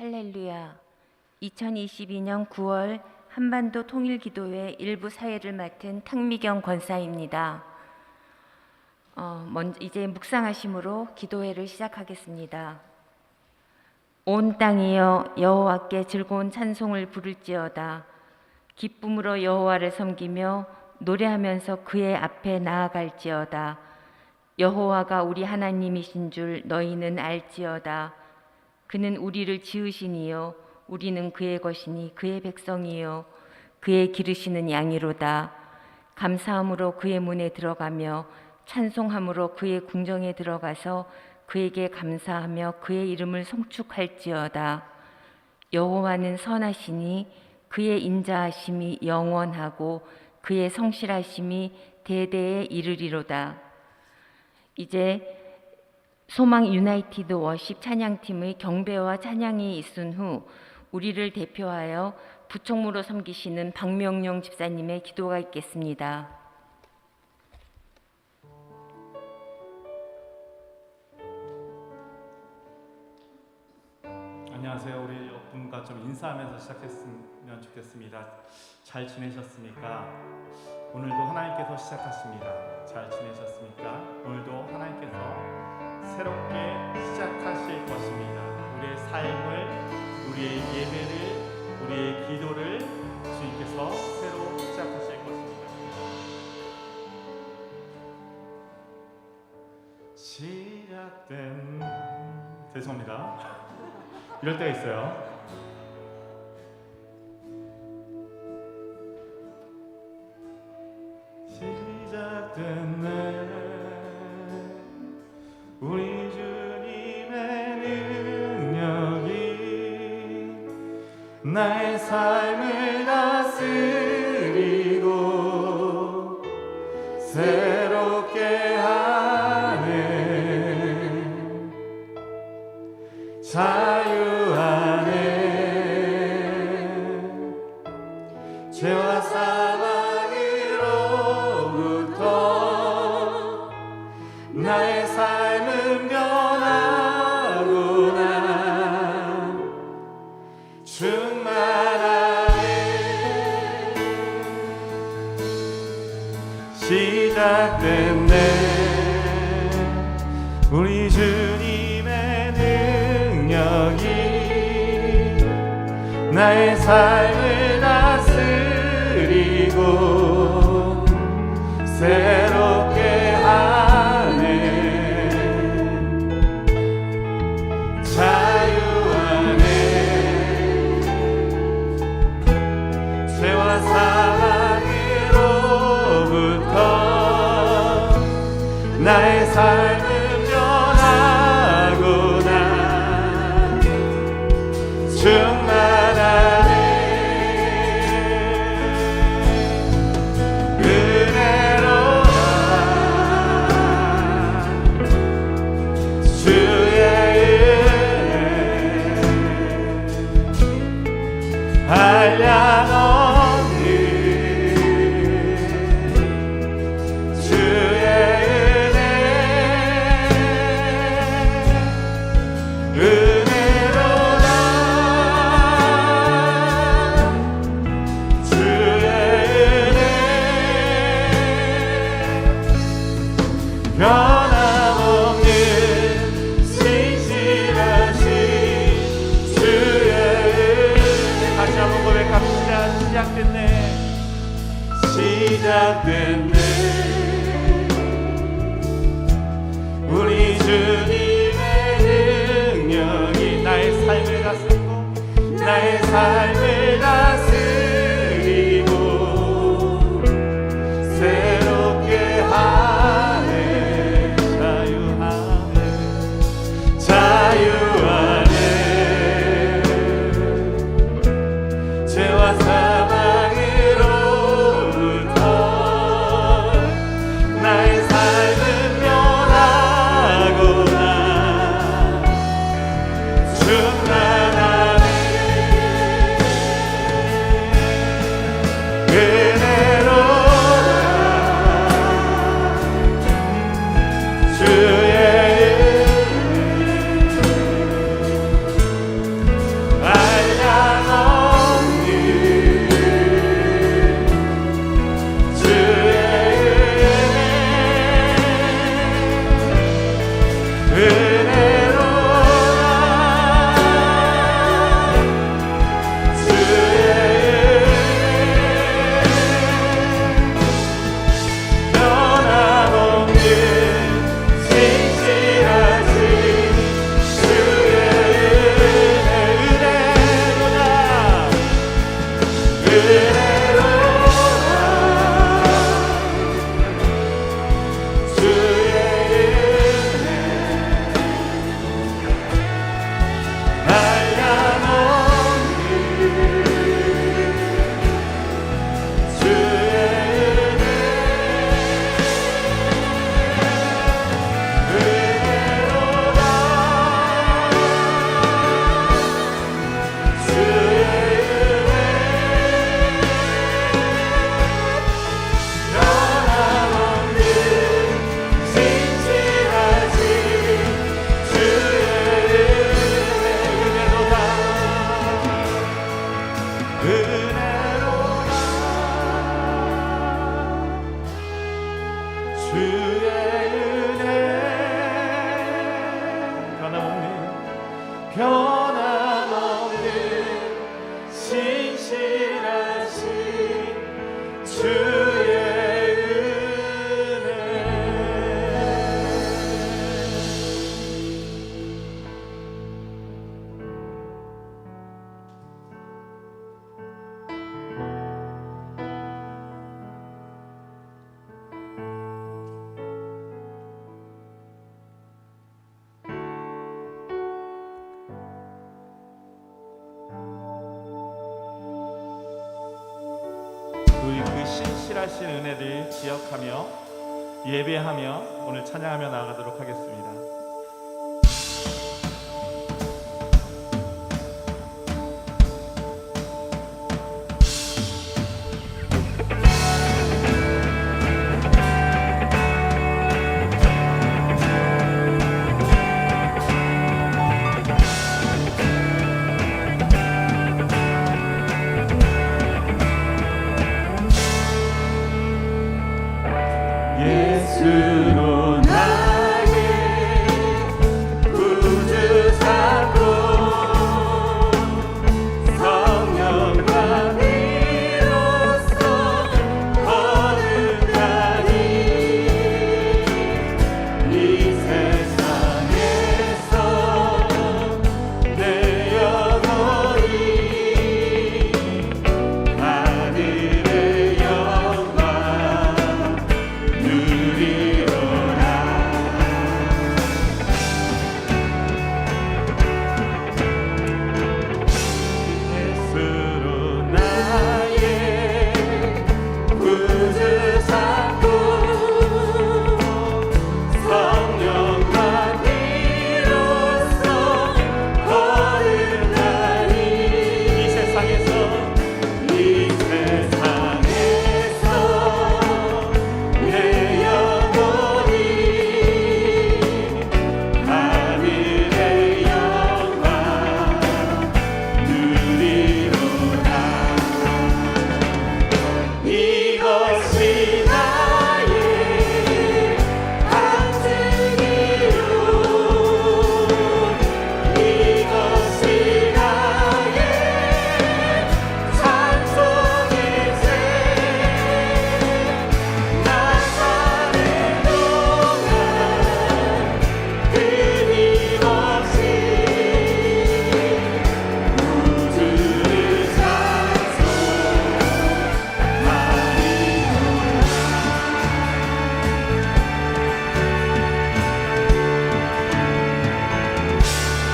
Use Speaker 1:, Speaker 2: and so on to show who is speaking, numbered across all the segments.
Speaker 1: 할렐루야. 2022년 9월 한반도 통일기도회 일부 사회를 맡은 탕미경 권사입니다. 이제 묵상하심으로 기도회를 시작하겠습니다. 온 땅이여 여호와께 즐거운 찬송을 부를지어다. 기쁨으로 여호와를 섬기며 노래하면서 그의 앞에 나아갈지어다. 여호와가 우리 하나님이신 줄 너희는 알지어다. 그는 우리를 지으시니요 우리는 그의 것이니 그의 백성이요 그의 기르시는 양이로다. 감사함으로 그의 문에 들어가며 찬송함으로 그의 궁정에 들어가서 그에게 감사하며 그의 이름을 송축할지어다. 여호와는 선하시니 그의 인자하심이 영원하고 그의 성실하심이 대대에 이르리로다. 이제 소망 유나이티드 워십 찬양팀의 경배와 찬양이 있은 후 우리를 대표하여 부총무로 섬기시는 박명용 집사님의 기도가 있겠습니다.
Speaker 2: 안녕하세요. 우리 여러분과 좀 인사하면서 시작했으면 좋겠습니다. 잘 지내셨습니까? 오늘도 하나님께서 시작하십니다. 잘 지내셨습니까? 오늘도 하나님께서 새롭게 시작하실 것입니다. 우리의 삶을, 우리의 예배를, 우리의 기도를 주님께서 새로 시작하실 것입니다. 시작된 죄송합니다. 이럴 때가 있어요. 시작됐네. 우리 주님의 능력이 나의 삶을 다스리고 새롭게 하네. 자유 안에 죄와 사망으로부터 나의 삶은 변하구나. 충만하네. 시작됐네. 우리 주님의 능력이 나의 삶을 다스리고 새롭게 하네. 자유 안에 죄와 사망으로부터 나의 삶을 충만하네. 은혜로다. 주의 은혜 한량없는 주의 변함없는 신실하신 주의 은혜. 다시 한번 고백합시다. 시작됐네. 시작됐네. 우리 주님의 능력이 나의 삶을 다스리고 나의 삶을 다스리고 새롭게 하네. 자유 안에 죄와 사망으로부터 나의 삶은 변하구나. 충만하네. 신실하신 주의 은혜. 우리 그 신실하신 은혜를 기억하며 예배하며 오늘 찬양하며 나아가도록 하겠습니다. 예수로 나의 구주 삼고 성령과 비로소 거듭나니 이 세상에서 내 영혼이 하늘의 영광 누리로라. 예수로 나의 구주 삼고 성령과 비로소 거듭나니 이 세상에서 내 영혼이 하늘의 영광 누리로라. 이것이 나의 간증이요 이것이 나의 찬송일세. 나 사는 동안 끊임없이 우주를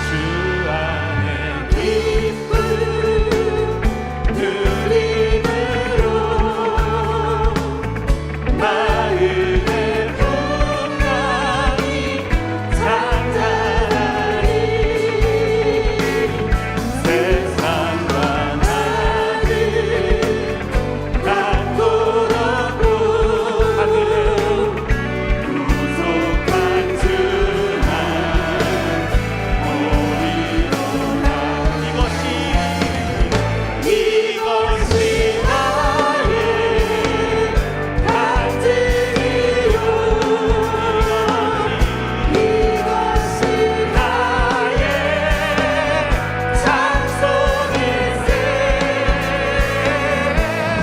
Speaker 2: 주 안에 기쁨 누림으로 마음의 풍랑이 잔잔하니 세상과 나를 갖고 덮고 하늘에 구속한 주만 오리로라. 이것이 나의 간증이요 이것이 나의 찬송일세.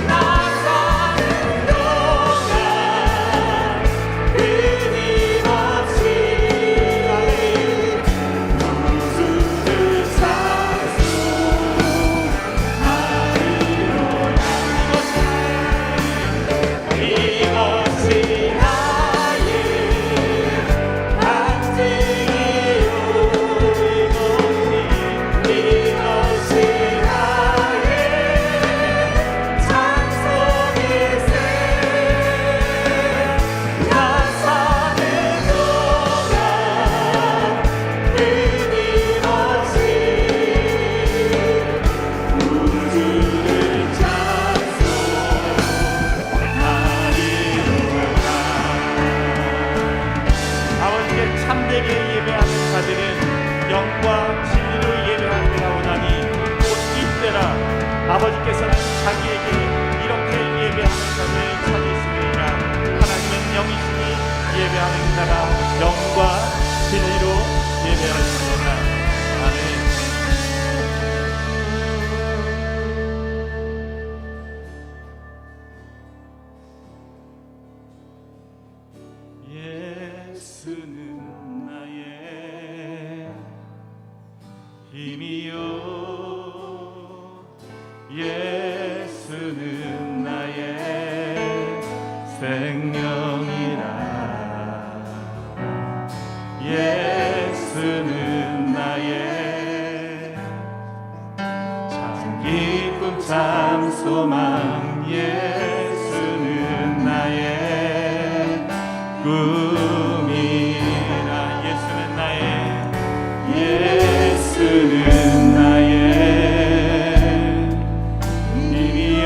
Speaker 2: 나 사는 동안 끊임없이 우주를 찬송하리로라. 이것이 나의 간증이요 이것이 나의 찬송일세. 나 사는 동안 끊임없이 우주를 찬송하리로라. 아버지께 참되게 예배하는 자들은 영과 진리로 예배하는 때가 오나니 곧 이때라. 아버지께서는 자기에게 이렇게 예배하는 자들을 찾으시느니라. 하나님은 영이시니 예배하는 자가 영과 진리로 예배하시느니라. 아멘. 예수는 나의 생명이라 예수는 나의 참 기쁨 참 소망 예수는 나의 꿈이라 예수는 나의 힘이요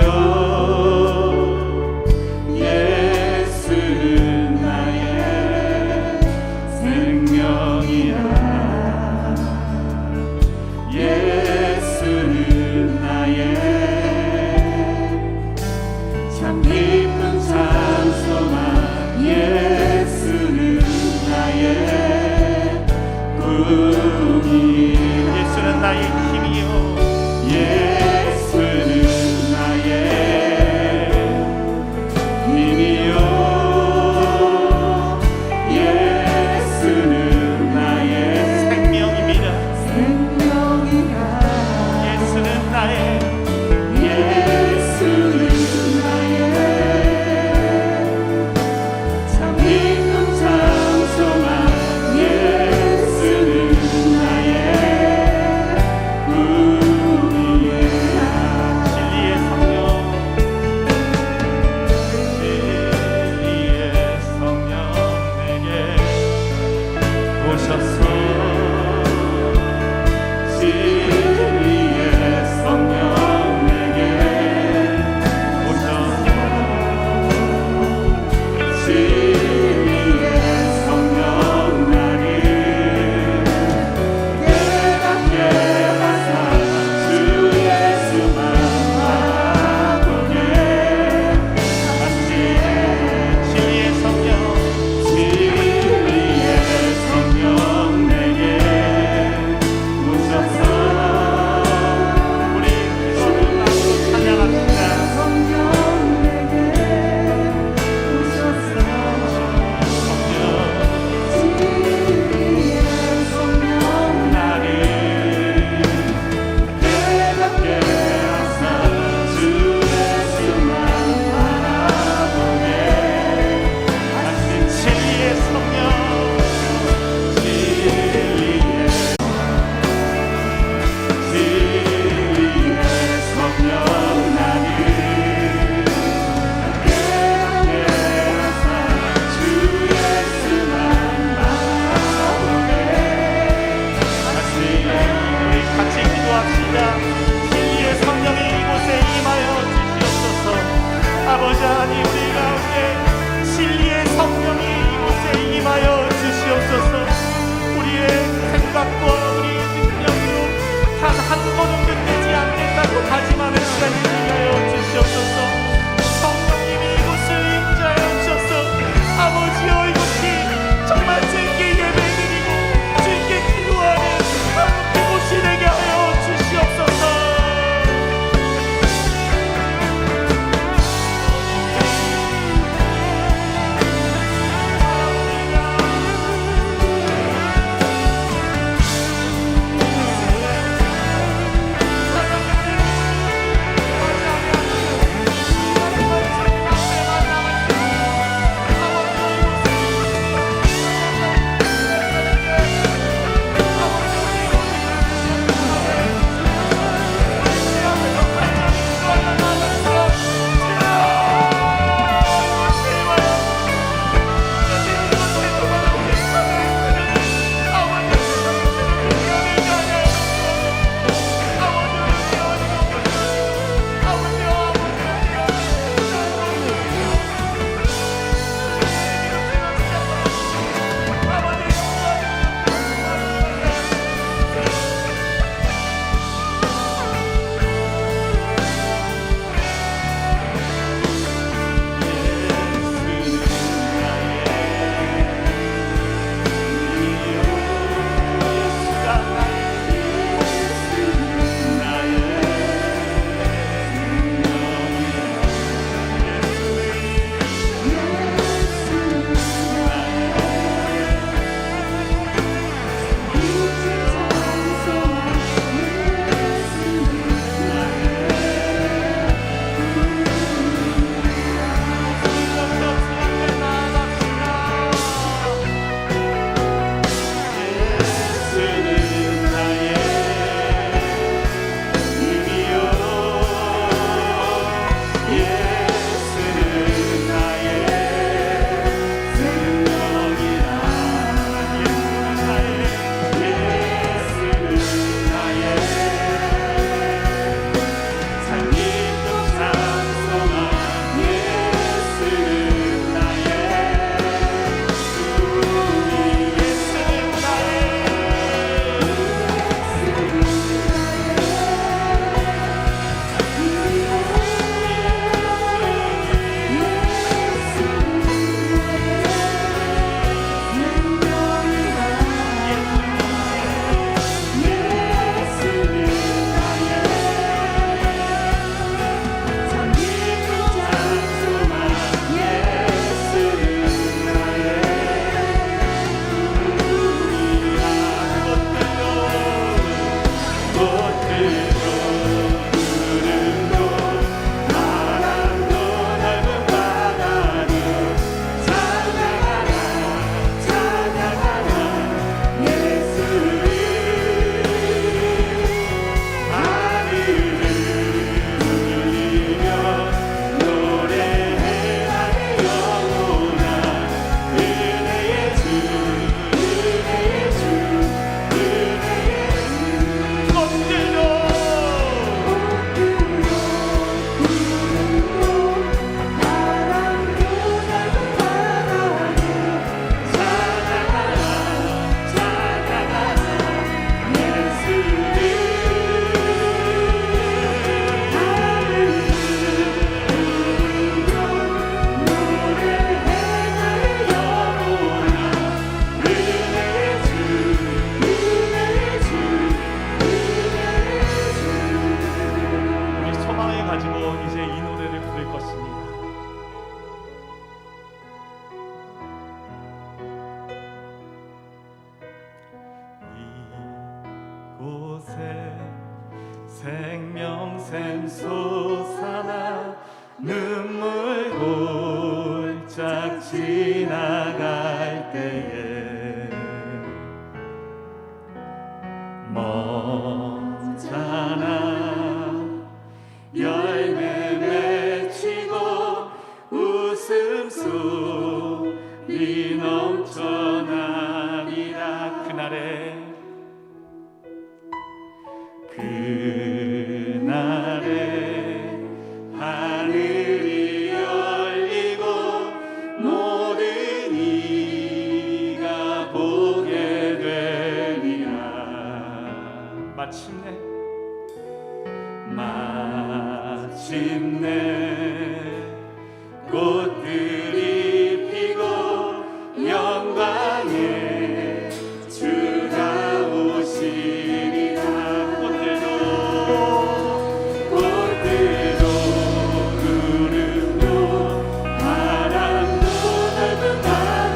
Speaker 2: 예수는 나의 생명이라 예수는 나의 참 기쁨 참 소망 예수는 나의 꿈이 예수는 나의 힘이요 예수는 나의 힘이요 예수는 나의 생명입니다 예수는 나의 참 기쁨 참 소망 예수는 나의 꿈이에요 생명샘 솟아나 눈물 골짝 지나갈 때에 먼잖아 열매 맺히고 웃음소리 넘쳐나리라. 그날에 하늘이 열리고 모든 이가 보게 되리라. 마침내 꽃들이 피고 영광의 주가 오시리라. 꽃들도 구름도 바람도 넓은 바다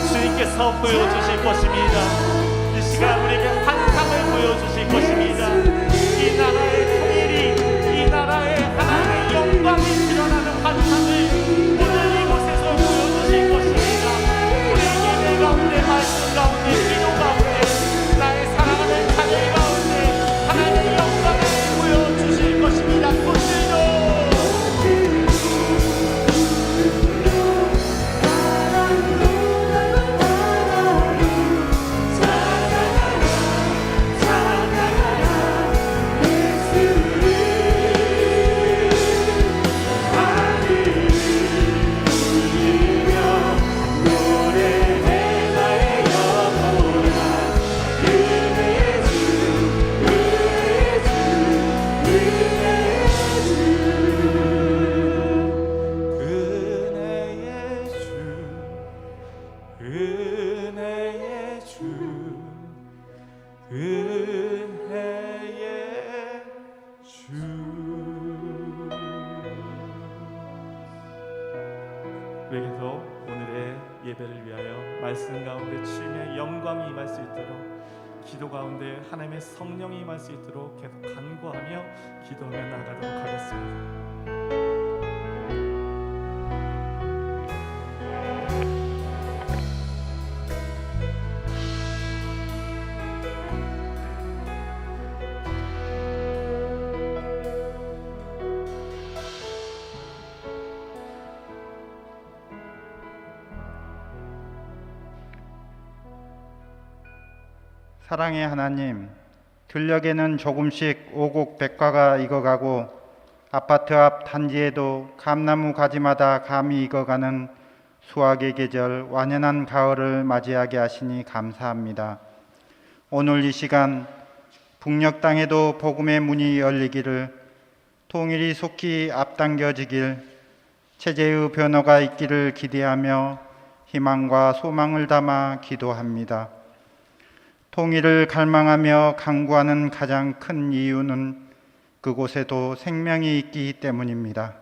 Speaker 2: 주님께서 보여주실 것입니다. 이 시간 우리에게 환상을 보여주실 것입니다. 이 나라의 통일이, 이 나라의 하나님의 영광이 드러나는 환상을 오늘 이곳에서 보여주실 것입니다. 우리 예배 가운데, 말씀 가운데, 기도 가운데, 나의 사랑하는 자녀 가운데 하나님의 영광을 보여주실 것입니다. 꽃들도 우리에게도 오늘의 예배를 위하여 말씀 가운데 주님의 영광이 임할 수 있도록, 기도 가운데 하나님의 성령이 임할 수 있도록 계속 간구하며 기도하며 나아가도록 하겠습니다.
Speaker 3: 사랑의 하나님, 들녘에는 조금씩 오곡백과가 익어가고 아파트 앞 단지에도 감나무 가지마다 감이 익어가는 수확의 계절, 완연한 가을을 맞이하게 하시니 감사합니다. 오늘 이 시간 북녘 땅에도 복음의 문이 열리기를, 통일이 속히 앞당겨지길, 체제의 변화가 있기를 기대하며 희망과 소망을 담아 기도합니다. 통일을 갈망하며 간구하는 가장 큰 이유는 그곳에도 생명이 있기 때문입니다.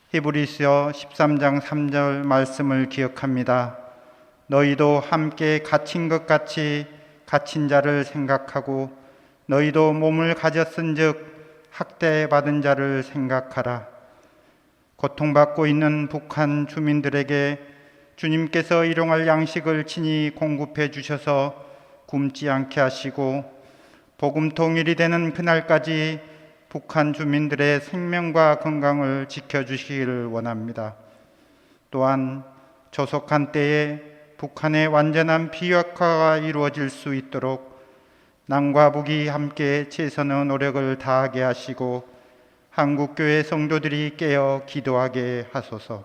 Speaker 3: 히브리서 13장 3절 말씀을 기억합니다. 너희도 함께 갇힌 것 같이 갇힌 자를 생각하고 너희도 몸을 가졌은즉 학대받은 자를 생각하라. 고통받고 있는 북한 주민들에게 주님께서 일용할 양식을 친히 공급해 주셔서 굶지 않게 하시고 복음 통일이 되는 그날까지 북한 주민들의 생명과 건강을 지켜주시기를 원합니다. 또한 조속한 때에 북한의 완전한 비핵화가 이루어질 수 있도록 남과 북이 함께 최선의 노력을 다하게 하시고 한국교회 성도들이 깨어 기도하게 하소서.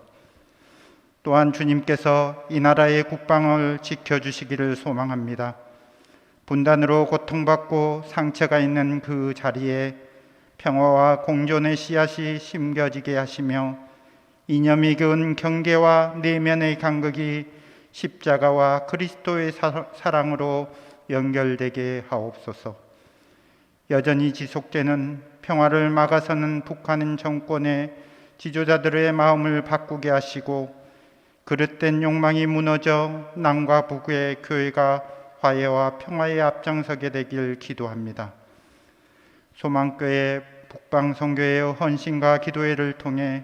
Speaker 3: 또한 주님께서 이 나라의 국방을 지켜주시기를 소망합니다. 분단으로 고통받고 상처가 있는 그 자리에 평화와 공존의 씨앗이 심겨지게 하시며 이념이 그은 경계와 내면의 간극이 십자가와 그리스도의 사랑으로 연결되게 하옵소서. 여전히 지속되는 평화를 막아서는 북한 정권의 지도자들의 마음을 바꾸게 하시고 그릇된 욕망이 무너져 남과 북의 교회가 화해와 평화에 앞장서게 되길 기도합니다. 소망교회 북방선교회의 헌신과 기도회를 통해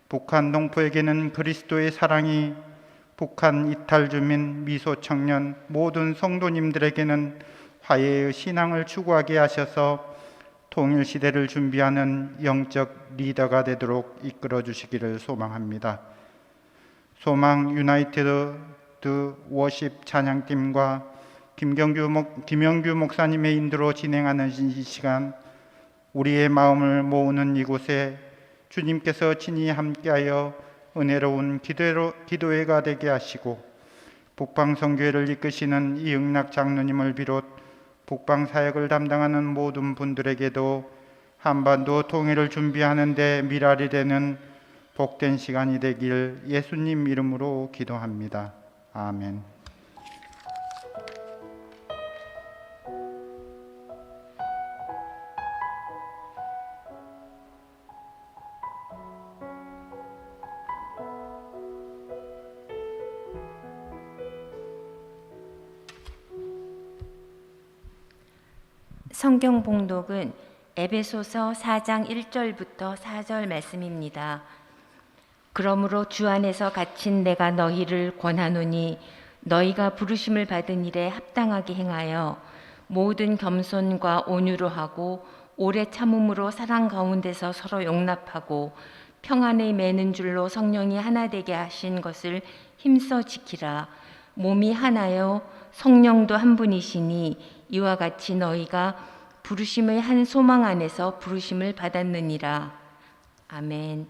Speaker 3: 북한 동포에게는 그리스도의 사랑이, 북한 이탈 주민, 미소 청년, 모든 성도님들에게는 화해의 신앙을 추구하게 하셔서 통일 시대를 준비하는 영적 리더가 되도록 이끌어 주시기를 소망합니다. 소망 유나이티드 워십 찬양팀과 김영규 목사님의 인도로 진행하는 이 시간, 우리의 마음을 모으는 이곳에 주님께서 친히 함께하여 은혜로운 기도회가 되게 하시고, 북방선교회를 이끄시는 이응락 장로님을 비롯 북방사역을 담당하는 모든 분들에게도 한반도 통일을 준비하는 데 미랄이 되는 복된 시간이 되길 예수님 이름으로 기도합니다. 아멘.
Speaker 1: 성경 봉독은 에베소서 4장 1절부터 4절 말씀입니다. 그러므로 주 안에서 갇힌 내가 너희를 권하노니 너희가 부르심을 받은 일에 합당하게 행하여 모든 겸손과 온유로 하고 오래 참음으로 사랑 가운데서 서로 용납하고 평안에 매는 줄로 성령이 하나 되게 하신 것을 힘써 지키라. 몸이 하나요 성령도 한 분이시니 이와 같이 너희가 부르심의 한 소망 안에서 부르심을 받았느니라. 아멘.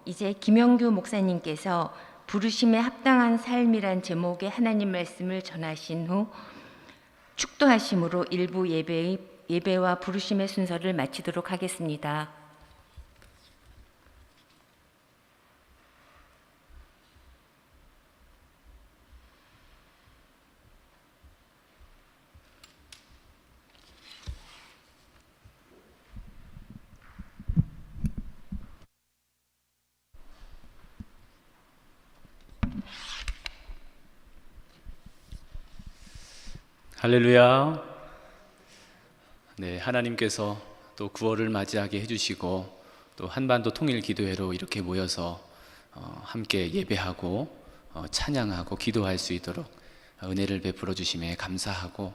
Speaker 1: 이제 김영규 목사님께서 부르심에 합당한 삶이란 제목의 하나님 말씀을 전하신 후 축도하심으로 일부 예배와 부르심의 순서를 마치도록 하겠습니다.
Speaker 4: 할렐루야. 네, 하나님께서 또 9월을 맞이하게 해주시고 또 한반도 통일 기도회로 이렇게 모여서 함께 예배하고 찬양하고 기도할 수 있도록 은혜를 베풀어 주심에 감사하고,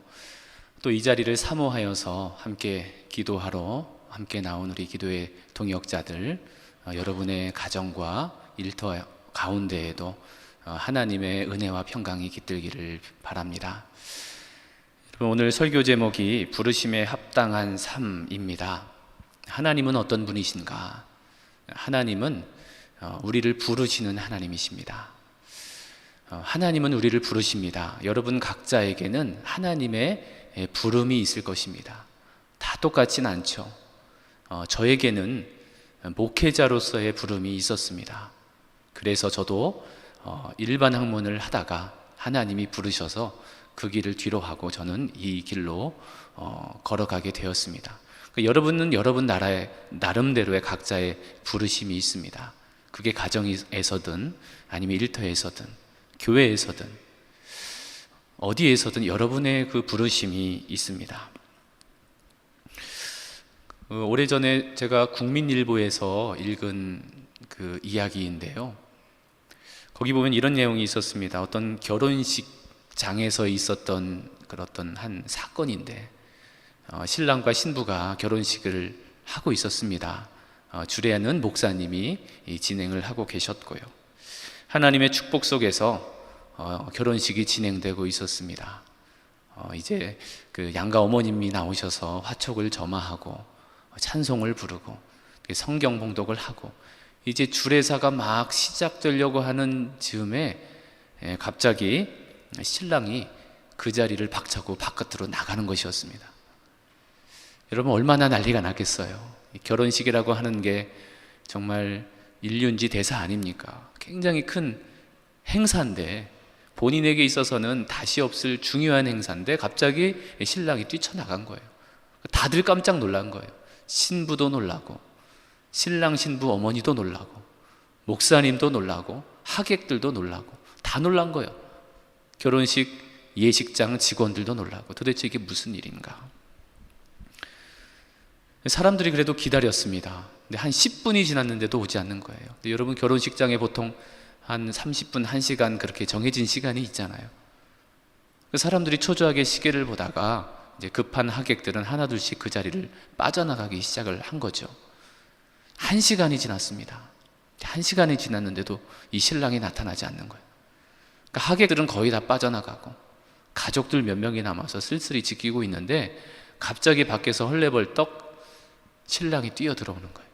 Speaker 4: 또 이 자리를 사모하여서 함께 기도하러 함께 나온 우리 기도회 동역자들, 여러분의 가정과 일터 가운데에도 하나님의 은혜와 평강이 깃들기를 바랍니다. 오늘 설교 제목이 부르심에 합당한 삶입니다. 하나님은 어떤 분이신가? 하나님은 우리를 부르시는 하나님이십니다. 하나님은 우리를 부르십니다. 여러분 각자에게는 하나님의 부름이 있을 것입니다. 다 똑같진 않죠. 저에게는 목회자로서의 부름이 있었습니다. 그래서 저도 일반 학문을 하다가 하나님이 부르셔서 그 길을 뒤로 하고 저는 이 길로 걸어가게 되었습니다. 여러분은 여러분 나름대로의 각자의 부르심이 있습니다. 그게 가정에서든 아니면 일터에서든 교회에서든 어디에서든 여러분의 그 부르심이 있습니다. 오래전에 제가 국민일보에서 읽은 그 이야기인데요, 거기 보면 이런 내용이 있었습니다. 어떤 결혼식장에서 있었던 그런 한 사건인데, 신랑과 신부가 결혼식을 하고 있었습니다. 주례하는 목사님이 진행을 하고 계셨고요, 하나님의 축복 속에서 결혼식이 진행되고 있었습니다. 이제 그 양가 어머님이 나오셔서 화촉을 점화하고 찬송을 부르고 성경 봉독을 하고 이제 주례사가 막 시작되려고 하는 즈음에 갑자기 신랑이 그 자리를 박차고 바깥으로 나가는 것이었습니다. 여러분, 얼마나 난리가 났겠어요. 결혼식이라고 하는 게 정말 일륜지 대사 아닙니까? 굉장히 큰 행사인데, 본인에게 있어서는 다시 없을 중요한 행사인데 갑자기 신랑이 뛰쳐나간 거예요. 다들 깜짝 놀란 거예요. 신부도 놀라고, 신랑 신부 어머니도 놀라고, 목사님도 놀라고, 하객들도 놀라고, 다 놀란 거예요. 결혼식 예식장 직원들도 놀라고, 도대체 이게 무슨 일인가? 사람들이 그래도 기다렸습니다. 근데 한 10분이 지났는데도 오지 않는 거예요. 근데 여러분, 결혼식장에 보통 한 30분, 1시간 그렇게 정해진 시간이 있잖아요. 사람들이 초조하게 시계를 보다가 이제 급한 하객들은 하나둘씩 그 자리를 빠져나가기 시작을 한 거죠. 1시간이 지났습니다. 1시간이 지났는데도 이 신랑이 나타나지 않는 거예요. 그러니까 하객들은 거의 다 빠져나가고 가족들 몇 명이 남아서 쓸쓸히 지키고 있는데 갑자기 밖에서 헐레벌떡 신랑이 뛰어들어오는 거예요.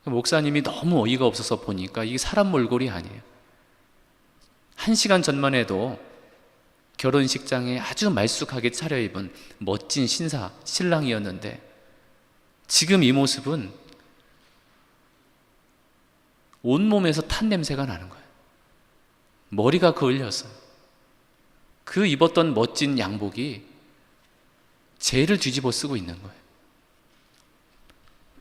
Speaker 4: 목사님이 너무 어이가 없어서 보니까 이게 사람 몰골이 아니에요. 1시간 전만 해도 결혼식장에 아주 말쑥하게 차려입은 멋진 신랑이었는데 지금 이 모습은 온몸에서 탄 냄새가 나는 거예요. 머리가 그을렸어요. 그 입었던 멋진 양복이 죄를 뒤집어 쓰고 있는 거예요.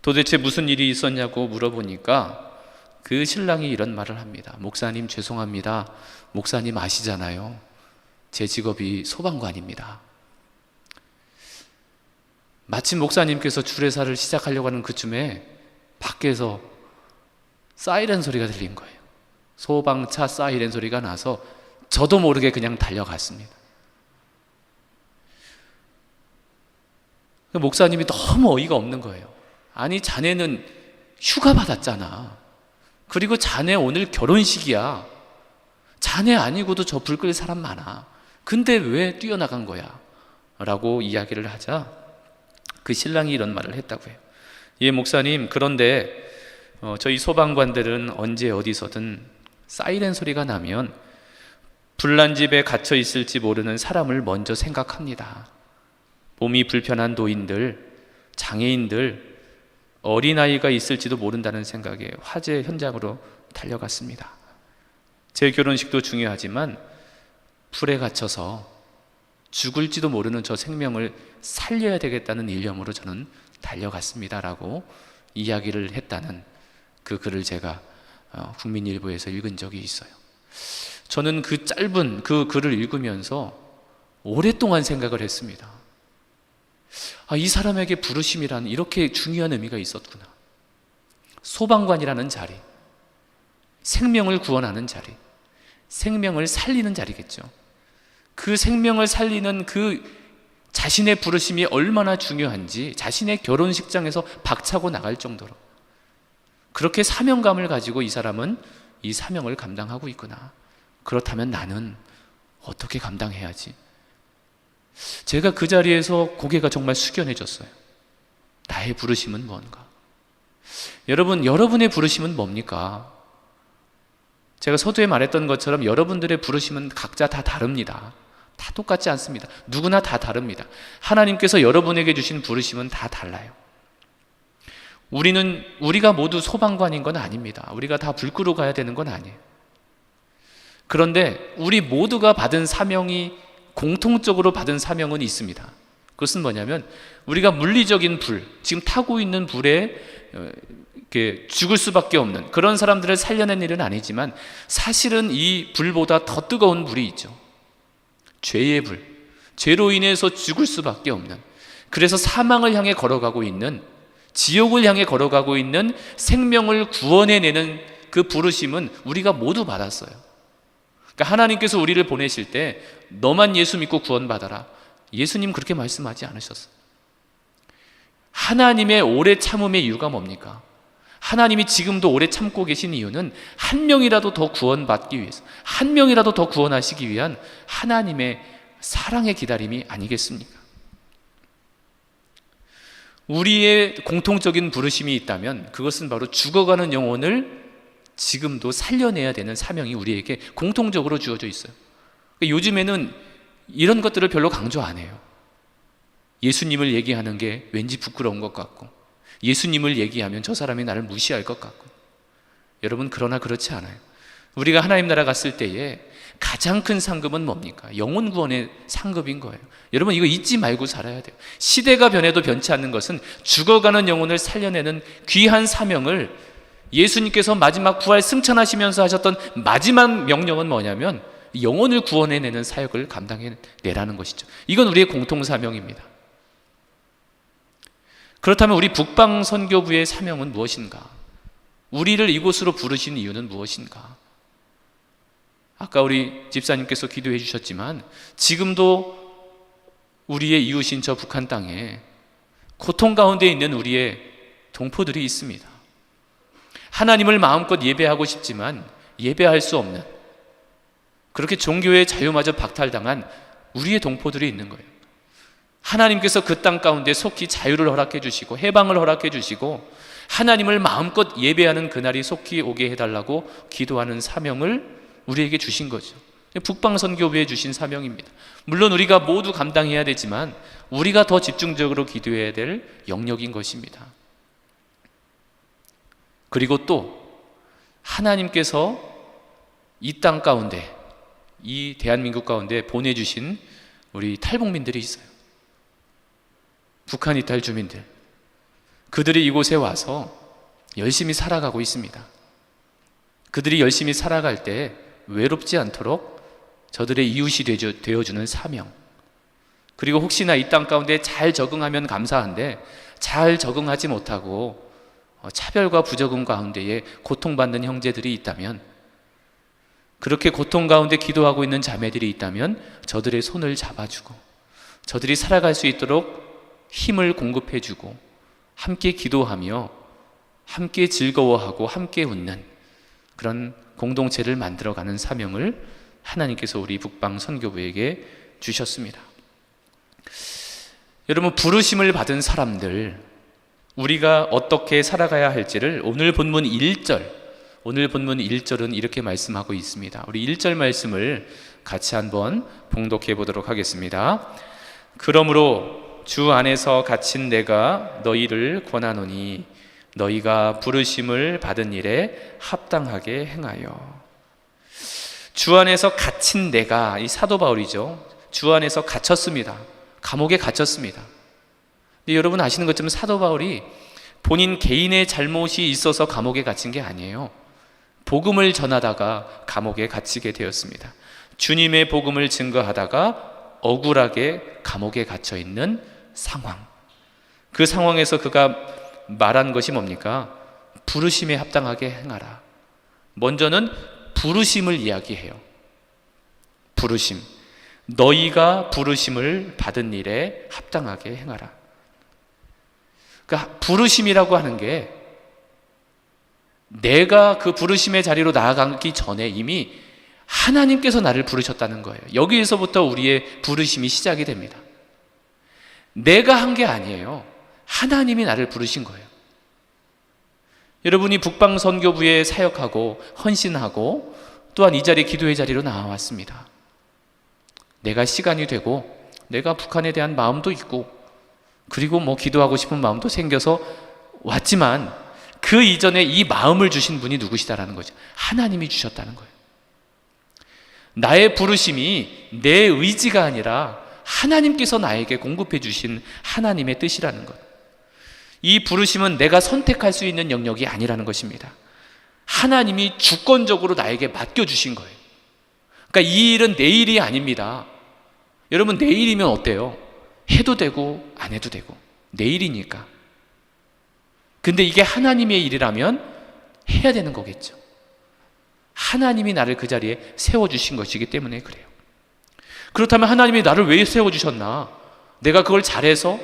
Speaker 4: 도대체 무슨 일이 있었냐고 물어보니까 그 신랑이 이런 말을 합니다. 목사님, 죄송합니다. 목사님 아시잖아요. 제 직업이 소방관입니다. 마침 목사님께서 주례사를 시작하려고 하는 그쯤에 밖에서 사이렌 소리가 들린 거예요. 소방차 사이렌 소리가 나서 저도 모르게 그냥 달려갔습니다. 목사님이 너무 어이가 없는 거예요. 아니, 자네는 휴가 받았잖아. 그리고 자네 오늘 결혼식이야. 자네 아니고도 저 불 끌 사람 많아. 근데 왜 뛰어나간 거야? 라고 이야기를 하자 그 신랑이 이런 말을 했다고 해요. 예, 목사님, 그런데 저희 소방관들은 언제 어디서든 사이렌 소리가 나면 불난 집에 갇혀 있을지 모르는 사람을 먼저 생각합니다. 몸이 불편한 노인들, 장애인들, 어린아이가 있을지도 모른다는 생각에 화재 현장으로 달려갔습니다. 제 결혼식도 중요하지만 불에 갇혀서 죽을지도 모르는 저 생명을 살려야 되겠다는 일념으로 저는 달려갔습니다 라고 이야기를 했다는 그 글을 제가 국민일보에서 읽은 적이 있어요. 저는 그 짧은 그 글을 읽으면서 오랫동안 생각을 했습니다. 이 사람에게 부르심이란 이렇게 중요한 의미가 있었구나. 소방관이라는 자리, 생명을 구원하는 자리, 생명을 살리는 자리겠죠. 그 생명을 살리는 그 자신의 부르심이 얼마나 중요한지 자신의 결혼식장에서 박차고 나갈 정도로 그렇게 사명감을 가지고 이 사람은 이 사명을 감당하고 있구나. 그렇다면 나는 어떻게 감당해야지? 제가 그 자리에서 고개가 정말 숙연해졌어요. 나의 부르심은 뭔가? 여러분, 여러분의 부르심은 뭡니까? 제가 서두에 말했던 것처럼 여러분들의 부르심은 각자 다 다릅니다. 다 똑같지 않습니다. 누구나 다 다릅니다. 하나님께서 여러분에게 주신 부르심은 다 달라요. 우리가 모두 소방관인 건 아닙니다. 우리가 다 불 끄러 가야 되는 건 아니에요. 그런데 우리 모두가 받은 사명이, 공통적으로 받은 사명은 있습니다. 그것은 뭐냐면 우리가 물리적인 불, 지금 타고 있는 불에 이렇게 죽을 수밖에 없는 그런 사람들을 살려낸 일은 아니지만 사실은 이 불보다 더 뜨거운 불이 있죠. 죄의 불, 죄로 인해서 죽을 수밖에 없는, 그래서 사망을 향해 걸어가고 있는, 지옥을 향해 걸어가고 있는 생명을 구원해내는 그 부르심은 우리가 모두 받았어요. 그러니까 하나님께서 우리를 보내실 때 너만 예수 믿고 구원받아라, 예수님 그렇게 말씀하지 않으셨어요. 하나님의 오래 참음의 이유가 뭡니까? 하나님이 지금도 오래 참고 계신 이유는 한 명이라도 더 구원받기 위해서, 한 명이라도 더 구원하시기 위한 하나님의 사랑의 기다림이 아니겠습니까? 우리의 공통적인 부르심이 있다면 그것은 바로 죽어가는 영혼을 지금도 살려내야 되는 사명이 우리에게 공통적으로 주어져 있어요. 요즘에는 이런 것들을 별로 강조 안 해요. 예수님을 얘기하는 게 왠지 부끄러운 것 같고, 예수님을 얘기하면 저 사람이 나를 무시할 것 같고. 여러분, 그러나 그렇지 않아요. 우리가 하나님 나라 갔을 때에 가장 큰 상급은 뭡니까? 영혼 구원의 상급인 거예요. 여러분, 이거 잊지 말고 살아야 돼요. 시대가 변해도 변치 않는 것은 죽어가는 영혼을 살려내는 귀한 사명을, 예수님께서 마지막 부활 승천하시면서 하셨던 마지막 명령은 뭐냐면 영혼을 구원해내는 사역을 감당해내라는 것이죠. 이건 우리의 공통 사명입니다. 그렇다면 우리 북방선교부의 사명은 무엇인가? 우리를 이곳으로 부르신 이유는 무엇인가? 아까 우리 집사님께서 기도해 주셨지만 지금도 우리의 이웃인 저 북한 땅에 고통 가운데 있는 우리의 동포들이 있습니다. 하나님을 마음껏 예배하고 싶지만 예배할 수 없는, 그렇게 종교의 자유마저 박탈당한 우리의 동포들이 있는 거예요. 하나님께서 그 땅 가운데 속히 자유를 허락해 주시고 해방을 허락해 주시고 하나님을 마음껏 예배하는 그날이 속히 오게 해달라고 기도하는 사명을 우리에게 주신 거죠. 북방선교부에 주신 사명입니다. 물론 우리가 모두 감당해야 되지만 우리가 더 집중적으로 기도해야 될 영역인 것입니다. 그리고 또 하나님께서 이 땅 가운데, 이 대한민국 가운데 보내주신 우리 탈북민들이 있어요. 북한 이탈 주민들, 그들이 이곳에 와서 열심히 살아가고 있습니다. 그들이 열심히 살아갈 때 외롭지 않도록 저들의 이웃이 되어주는 사명, 그리고 혹시나 이 땅 가운데 잘 적응하면 감사한데 잘 적응하지 못하고 차별과 부적응 가운데에 고통받는 형제들이 있다면, 그렇게 고통 가운데 기도하고 있는 자매들이 있다면 저들의 손을 잡아주고 저들이 살아갈 수 있도록 힘을 공급해주고 함께 기도하며 함께 즐거워하고 함께 웃는 그런 공동체를 만들어가는 사명을 하나님께서 우리 북방선교부에게 주셨습니다. 여러분, 부르심을 받은 사람들, 우리가 어떻게 살아가야 할지를 오늘 본문 1절은 이렇게 말씀하고 있습니다. 우리 1절 말씀을 같이 한번 봉독해 보도록 하겠습니다. 그러므로 주 안에서 갇힌 내가 너희를 권하노니 너희가 부르심을 받은 일에 합당하게 행하여. 주 안에서 갇힌 내가, 이 사도 바울이죠. 주 안에서 갇혔습니다. 감옥에 갇혔습니다. 근데 여러분 아시는 것처럼 사도 바울이 본인 개인의 잘못이 있어서 감옥에 갇힌 게 아니에요. 복음을 전하다가 감옥에 갇히게 되었습니다. 주님의 복음을 증거하다가 억울하게 감옥에 갇혀 있는 상황. 그 상황에서 그가 말한 것이 뭡니까? 부르심에 합당하게 행하라. 먼저는 부르심을 이야기해요. 부르심. 너희가 부르심을 받은 일에 합당하게 행하라. 그러니까 부르심이라고 하는 게 내가 그 부르심의 자리로 나아가기 전에 이미 하나님께서 나를 부르셨다는 거예요. 여기에서부터 우리의 부르심이 시작이 됩니다. 내가 한 게 아니에요. 하나님이 나를 부르신 거예요. 여러분이 북방선교부에 사역하고 헌신하고 또한 이 자리 기도의 자리로 나와왔습니다. 내가 시간이 되고 내가 북한에 대한 마음도 있고 그리고 기도하고 싶은 마음도 생겨서 왔지만 그 이전에 이 마음을 주신 분이 누구시다라는 거죠. 하나님이 주셨다는 거예요. 나의 부르심이 내 의지가 아니라 하나님께서 나에게 공급해 주신 하나님의 뜻이라는 것. 이 부르심은 내가 선택할 수 있는 영역이 아니라는 것입니다. 하나님이 주권적으로 나에게 맡겨주신 거예요. 그러니까 이 일은 내 일이 아닙니다. 여러분, 내 일이면 어때요? 해도 되고 안 해도 되고 내 일이니까. 근데 이게 하나님의 일이라면 해야 되는 거겠죠. 하나님이 나를 그 자리에 세워주신 것이기 때문에 그래요. 그렇다면 하나님이 나를 왜 세워주셨나? 내가 그걸 잘해서,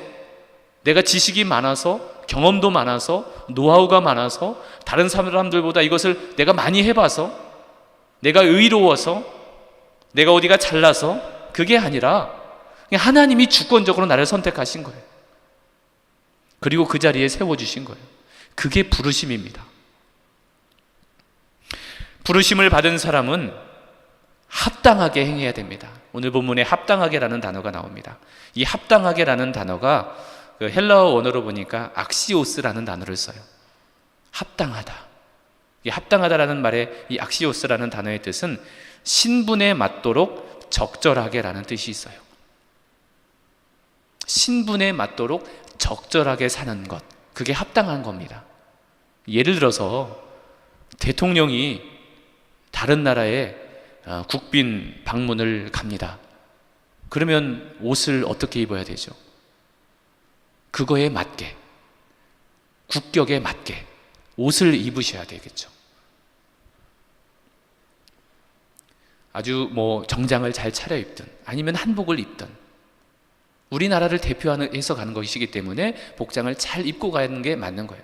Speaker 4: 내가 지식이 많아서, 경험도 많아서, 노하우가 많아서, 다른 사람들보다 이것을 내가 많이 해봐서, 내가 의로워서, 내가 어디가 잘나서, 그게 아니라 그냥 하나님이 주권적으로 나를 선택하신 거예요. 그리고 그 자리에 세워주신 거예요. 그게 부르심입니다. 부르심을 받은 사람은 합당하게 행해야 됩니다. 오늘 본문에 합당하게라는 단어가 나옵니다. 이 합당하게라는 단어가 그 헬라어 원어로 보니까 악시오스라는 단어를 써요. 합당하다. 이 합당하다라는 말의 이 악시오스라는 단어의 뜻은 신분에 맞도록 적절하게라는 뜻이 있어요. 신분에 맞도록 적절하게 사는 것, 그게 합당한 겁니다. 예를 들어서 대통령이 다른 나라에 국빈 방문을 갑니다. 그러면 옷을 어떻게 입어야 되죠? 그거에 맞게 국격에 맞게 옷을 입으셔야 되겠죠. 아주 정장을 잘 차려입든 아니면 한복을 입든 우리나라를 대표해서 가는 것이기 때문에 복장을 잘 입고 가는 게 맞는 거예요.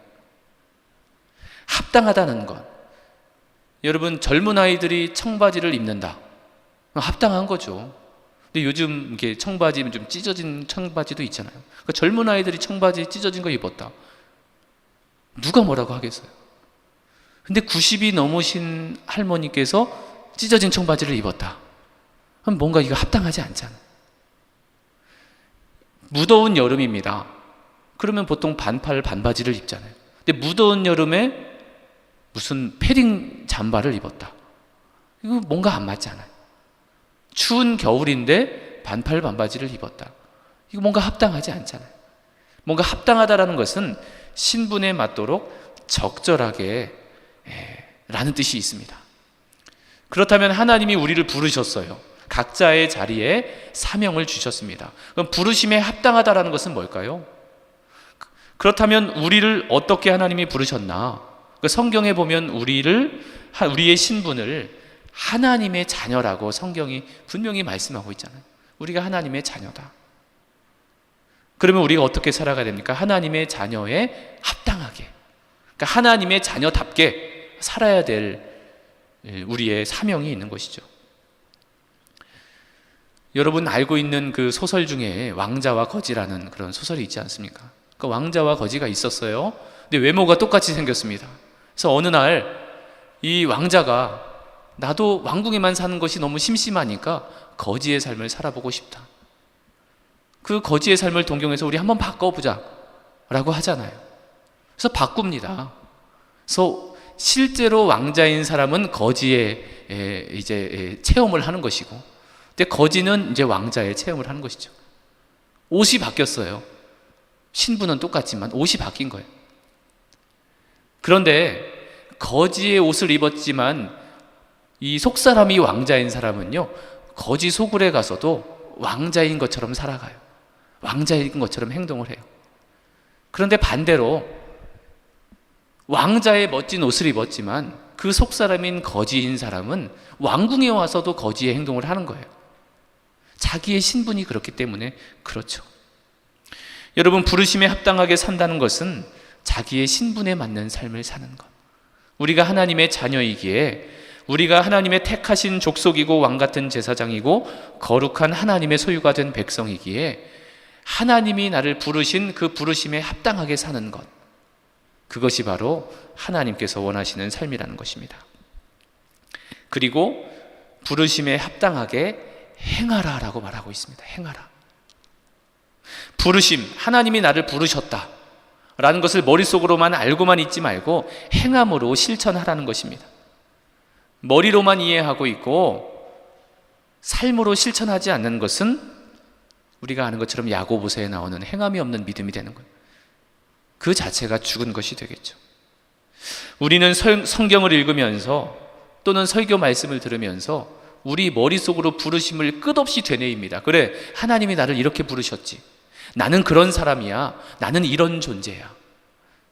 Speaker 4: 합당하다는 것. 여러분, 젊은 아이들이 청바지를 입는다. 합당한 거죠. 근데 요즘 이렇게 청바지 좀 찢어진 청바지도 있잖아요. 그러니까 젊은 아이들이 청바지 찢어진 거 입었다. 누가 뭐라고 하겠어요? 근데 90이 넘으신 할머니께서 찢어진 청바지를 입었다. 그럼 뭔가 이거 합당하지 않잖아요. 무더운 여름입니다. 그러면 보통 반팔 반바지를 입잖아요. 근데 무더운 여름에 무슨 패딩 잠바를 입었다. 이거 뭔가 안 맞잖아요. 추운 겨울인데 반팔 반바지를 입었다. 이거 뭔가 합당하지 않잖아요. 뭔가 합당하다라는 것은 신분에 맞도록 적절하게 라는 뜻이 있습니다. 그렇다면 하나님이 우리를 부르셨어요. 각자의 자리에 사명을 주셨습니다. 그럼 부르심에 합당하다라는 것은 뭘까요? 그렇다면 우리를 어떻게 하나님이 부르셨나? 성경에 보면 우리의 신분을 하나님의 자녀라고 성경이 분명히 말씀하고 있잖아요. 우리가 하나님의 자녀다. 그러면 우리가 어떻게 살아가야 됩니까? 하나님의 자녀에 합당하게, 그러니까 하나님의 자녀답게 살아야 될 우리의 사명이 있는 것이죠. 여러분 알고 있는 그 소설 중에 왕자와 거지라는 그런 소설이 있지 않습니까? 그 왕자와 거지가 있었어요. 근데 외모가 똑같이 생겼습니다. 그래서 어느 날 이 왕자가 나도 왕궁에만 사는 것이 너무 심심하니까 거지의 삶을 살아보고 싶다. 그 거지의 삶을 동경해서 우리 한번 바꿔보자 라고 하잖아요. 그래서 바꿉니다. 그래서 실제로 왕자인 사람은 거지의 이제 체험을 하는 것이고, 근데 거지는 이제 왕자의 체험을 하는 것이죠. 옷이 바뀌었어요. 신분은 똑같지만 옷이 바뀐 거예요. 그런데 거지의 옷을 입었지만 이 속사람이 왕자인 사람은요, 거지 소굴에 가서도 왕자인 것처럼 살아가요. 왕자인 것처럼 행동을 해요. 그런데 반대로 왕자의 멋진 옷을 입었지만 그 속사람인 거지인 사람은 왕궁에 와서도 거지의 행동을 하는 거예요. 자기의 신분이 그렇기 때문에 그렇죠. 여러분, 부르심에 합당하게 산다는 것은 자기의 신분에 맞는 삶을 사는 것. 우리가 하나님의 자녀이기에, 우리가 하나님의 택하신 족속이고 왕같은 제사장이고 거룩한 하나님의 소유가 된 백성이기에 하나님이 나를 부르신 그 부르심에 합당하게 사는 것, 그것이 바로 하나님께서 원하시는 삶이라는 것입니다. 그리고 부르심에 합당하게 행하라 라고 말하고 있습니다. 행하라. 부르심, 하나님이 나를 부르셨다 라는 것을 머릿속으로만 알고만 있지 말고 행함으로 실천하라는 것입니다. 머리로만 이해하고 있고 삶으로 실천하지 않는 것은 우리가 아는 것처럼 야고보서에 나오는 행함이 없는 믿음이 되는 거예요. 그 자체가 죽은 것이 되겠죠. 우리는 성경을 읽으면서 또는 설교 말씀을 들으면서 우리 머릿속으로 부르심을 끝없이 되뇌입니다. 그래, 하나님이 나를 이렇게 부르셨지. 나는 그런 사람이야. 나는 이런 존재야.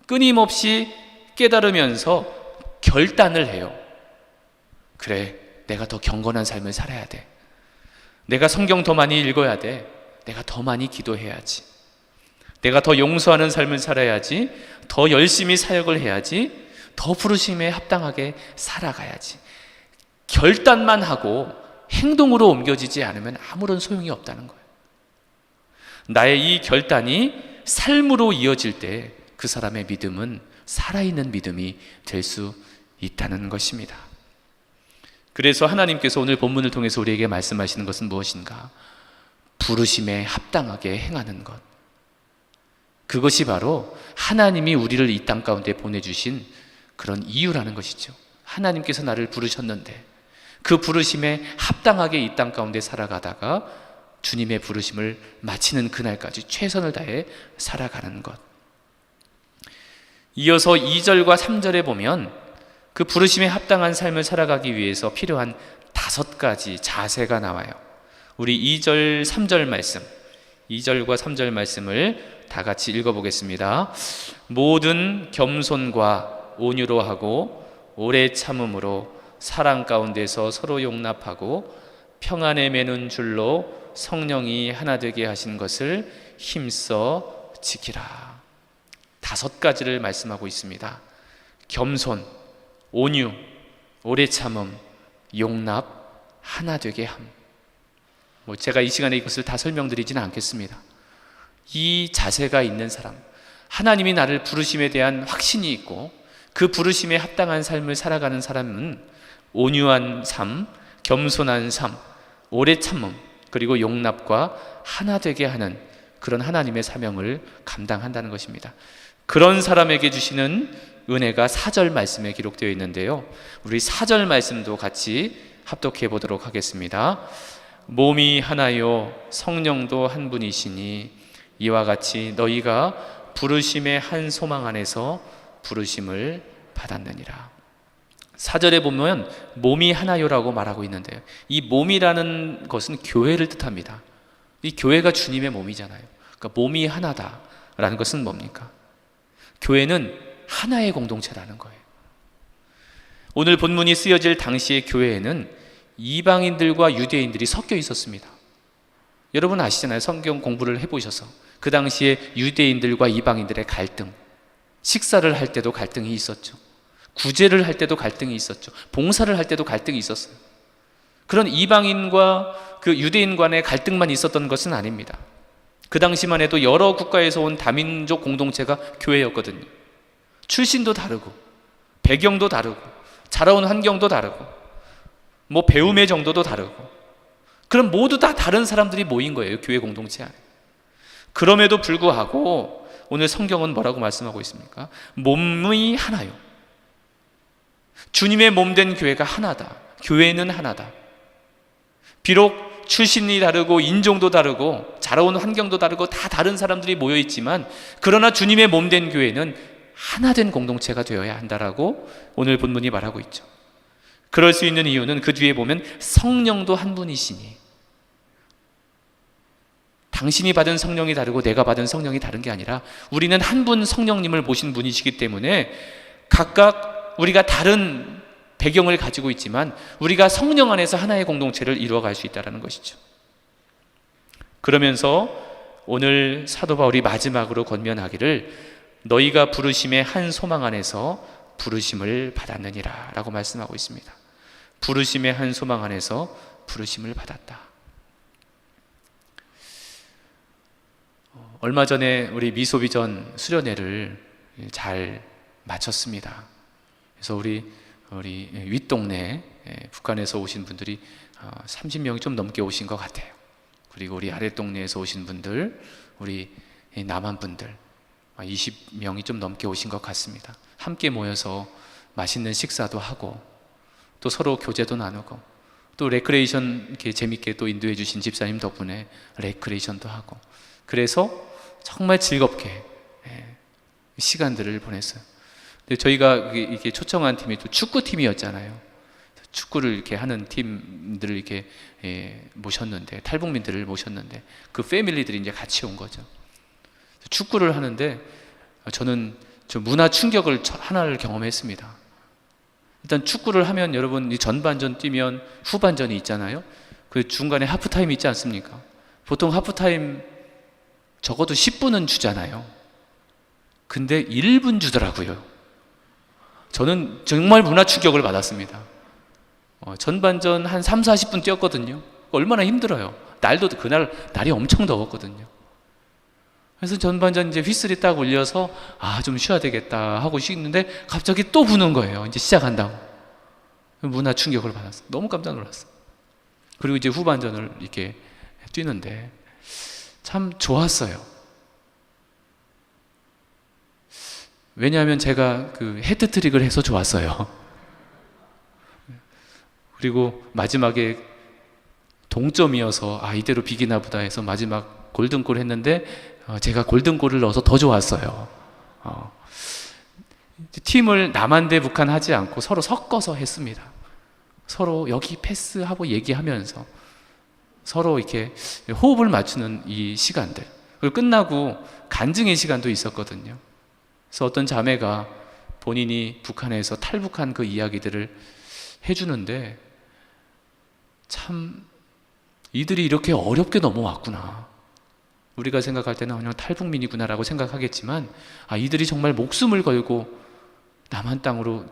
Speaker 4: 끊임없이 깨달으면서 결단을 해요. 그래, 내가 더 경건한 삶을 살아야 돼. 내가 성경 더 많이 읽어야 돼. 내가 더 많이 기도해야지. 내가 더 용서하는 삶을 살아야지. 더 열심히 사역을 해야지. 더 부르심에 합당하게 살아가야지. 결단만 하고 행동으로 옮겨지지 않으면 아무런 소용이 없다는 거예요. 나의 이 결단이 삶으로 이어질 때 그 사람의 믿음은 살아있는 믿음이 될 수 있다는 것입니다. 그래서 하나님께서 오늘 본문을 통해서 우리에게 말씀하시는 것은 무엇인가? 부르심에 합당하게 행하는 것. 그것이 바로 하나님이 우리를 이 땅 가운데 보내주신 그런 이유라는 것이죠. 하나님께서 나를 부르셨는데 그 부르심에 합당하게 이 땅 가운데 살아가다가 주님의 부르심을 마치는 그날까지 최선을 다해 살아가는 것. 이어서 2절과 3절에 보면 그 부르심에 합당한 삶을 살아가기 위해서 필요한 5가지 자세가 나와요. 우리 2절, 3절 말씀, 2절과 3절 말씀을 다 같이 읽어보겠습니다. 모든 겸손과 온유로 하고 오래 참음으로 사랑 가운데서 서로 용납하고 평안에 매는 줄로 성령이 하나 되게 하신 것을 힘써 지키라. 5가지를 말씀하고 있습니다. 겸손, 온유, 오래 참음, 용납, 하나 되게 함. 제가 이 시간에 이것을 다 설명드리지는 않겠습니다. 이 자세가 있는 사람, 하나님이 나를 부르심에 대한 확신이 있고 그 부르심에 합당한 삶을 살아가는 사람은 온유한 삶, 겸손한 삶, 오래 참음, 그리고 용납과 하나 되게 하는 그런 하나님의 사명을 감당한다는 것입니다. 그런 사람에게 주시는 은혜가 4절 말씀에 기록되어 있는데요, 우리 4절 말씀도 같이 합독해 보도록 하겠습니다. 몸이 하나요 성령도 한 분이시니 이와 같이 너희가 부르심의 한 소망 안에서 부르심을 받았느니라. 4절에 보면 몸이 하나요라고 말하고 있는데요, 이 몸이라는 것은 교회를 뜻합니다. 이 교회가 주님의 몸이잖아요. 그러니까 몸이 하나다라는 것은 뭡니까? 교회는 하나의 공동체라는 거예요. 오늘 본문이 쓰여질 당시의 교회에는 이방인들과 유대인들이 섞여 있었습니다. 여러분 아시잖아요. 성경 공부를 해보셔서 그 당시에 유대인들과 이방인들의 갈등, 식사를 할 때도 갈등이 있었죠. 구제를 할 때도 갈등이 있었죠. 봉사를 할 때도 갈등이 있었어요. 그런 이방인과 그 유대인 간의 갈등만 있었던 것은 아닙니다. 그 당시만 해도 여러 국가에서 온 다민족 공동체가 교회였거든요. 출신도 다르고 배경도 다르고 자라온 환경도 다르고 배움의 정도도 다르고, 그럼 모두 다 다른 사람들이 모인 거예요, 교회 공동체 안에. 그럼에도 불구하고 오늘 성경은 뭐라고 말씀하고 있습니까? 몸이 하나요. 주님의 몸된 교회가 하나다. 교회는 하나다. 비록 출신이 다르고 인종도 다르고 자라온 환경도 다르고 다 다른 사람들이 모여 있지만, 그러나 주님의 몸된 교회는 하나된 공동체가 되어야 한다라고 오늘 본문이 말하고 있죠. 그럴 수 있는 이유는 그 뒤에 보면 성령도 한 분이시니, 당신이 받은 성령이 다르고 내가 받은 성령이 다른 게 아니라 우리는 한 분 성령님을 모신 분이시기 때문에 각각 우리가 다른 배경을 가지고 있지만 우리가 성령 안에서 하나의 공동체를 이루어갈 수 있다는 것이죠. 그러면서 오늘 사도 바울이 마지막으로 권면하기를 너희가 부르심의 한 소망 안에서 부르심을 받았느니라 라고 말씀하고 있습니다. 부르심의 한 소망 안에서 부르심을 받았다. 얼마 전에 우리 미소비전 수련회를 잘 마쳤습니다. 그래서 우리 윗동네 북한에서 오신 분들이 30명이 좀 넘게 오신 것 같아요. 그리고 우리 아랫동네에서 오신 분들, 우리 남한 분들 20명이 좀 넘게 오신 것 같습니다. 함께 모여서 맛있는 식사도 하고 또 서로 교제도 나누고 또 레크레이션 이렇게 재밌게 또 인도해 주신 집사님 덕분에 레크레이션도 하고, 그래서 정말 즐겁게 시간들을 보냈어요. 근데 저희가 이게 초청한 팀이 또 축구팀이었잖아요. 축구를 이렇게 하는 팀들을 이렇게 모셨는데, 탈북민들을 모셨는데 그 패밀리들이 이제 같이 온 거죠. 축구를 하는데 저는 문화 충격을 하나를 경험했습니다. 일단 축구를 하면 여러분, 이 전반전 뛰면 후반전이 있잖아요. 그 중간에 하프타임이 있지 않습니까? 보통 하프타임 적어도 10분은 주잖아요. 근데 1분 주더라고요. 저는 정말 문화 충격을 받았습니다. 전반전 한 3, 40분 뛰었거든요. 얼마나 힘들어요. 그날 날이 엄청 더웠거든요. 그래서 전반전 이제 휘슬이 딱 울려서 좀 쉬어야 되겠다 하고 쉬는데 갑자기 또 부는 거예요. 이제 시작한다고. 문화 충격을 받았어요. 너무 깜짝 놀랐어요. 그리고 이제 후반전을 이렇게 뛰는데 참 좋았어요. 왜냐하면 제가 그 헤트트릭을 해서 좋았어요. 그리고 마지막에 동점이어서 이대로 비기나 보다 해서 마지막 골든골 했는데 제가 골든골을 넣어서 더 좋았어요. 팀을 남한 대 북한 하지 않고 서로 섞어서 했습니다. 서로 여기 패스하고 얘기하면서 서로 이렇게 호흡을 맞추는 이 시간들, 그리고 끝나고 간증의 시간도 있었거든요. 그래서 어떤 자매가 본인이 북한에서 탈북한 그 이야기들을 해주는데, 참 이들이 이렇게 어렵게 넘어왔구나. 우리가 생각할 때는 그냥 탈북민이구나라고 생각하겠지만, 이들이 정말 목숨을 걸고 남한 땅으로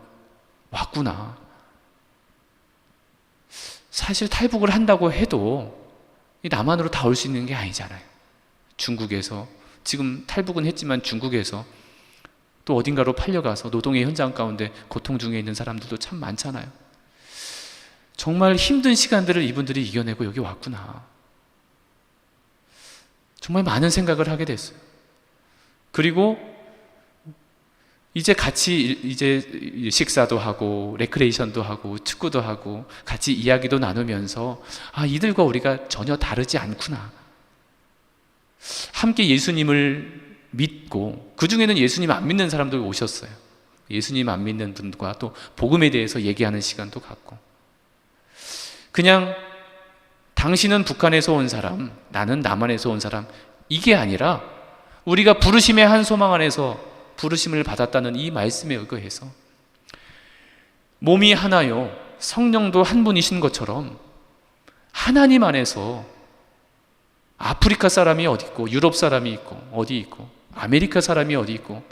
Speaker 4: 왔구나. 사실 탈북을 한다고 해도 이 남한으로 다 올 수 있는 게 아니잖아요. 중국에서, 지금 탈북은 했지만 중국에서 또 어딘가로 팔려가서 노동의 현장 가운데 고통 중에 있는 사람들도 참 많잖아요. 정말 힘든 시간들을 이분들이 이겨내고 여기 왔구나. 정말 많은 생각을 하게 됐어요. 그리고 이제 같이 이제 식사도 하고 레크레이션도 하고 축구도 하고 같이 이야기도 나누면서 이들과 우리가 전혀 다르지 않구나. 함께 예수님을 믿고, 그 중에는 예수님 안 믿는 사람도 오셨어요. 예수님 안 믿는 분과 또 복음에 대해서 얘기하는 시간도 갖고, 그냥 당신은 북한에서 온 사람, 나는 남한에서 온 사람, 이게 아니라 우리가 부르심의 한 소망 안에서 부르심을 받았다는 이 말씀에 의거해서 몸이 하나요, 성령도 한 분이신 것처럼 하나님 안에서 아프리카 사람이 어디 있고, 유럽 사람이 있고, 어디 있고, 아메리카 사람이 어디 있고,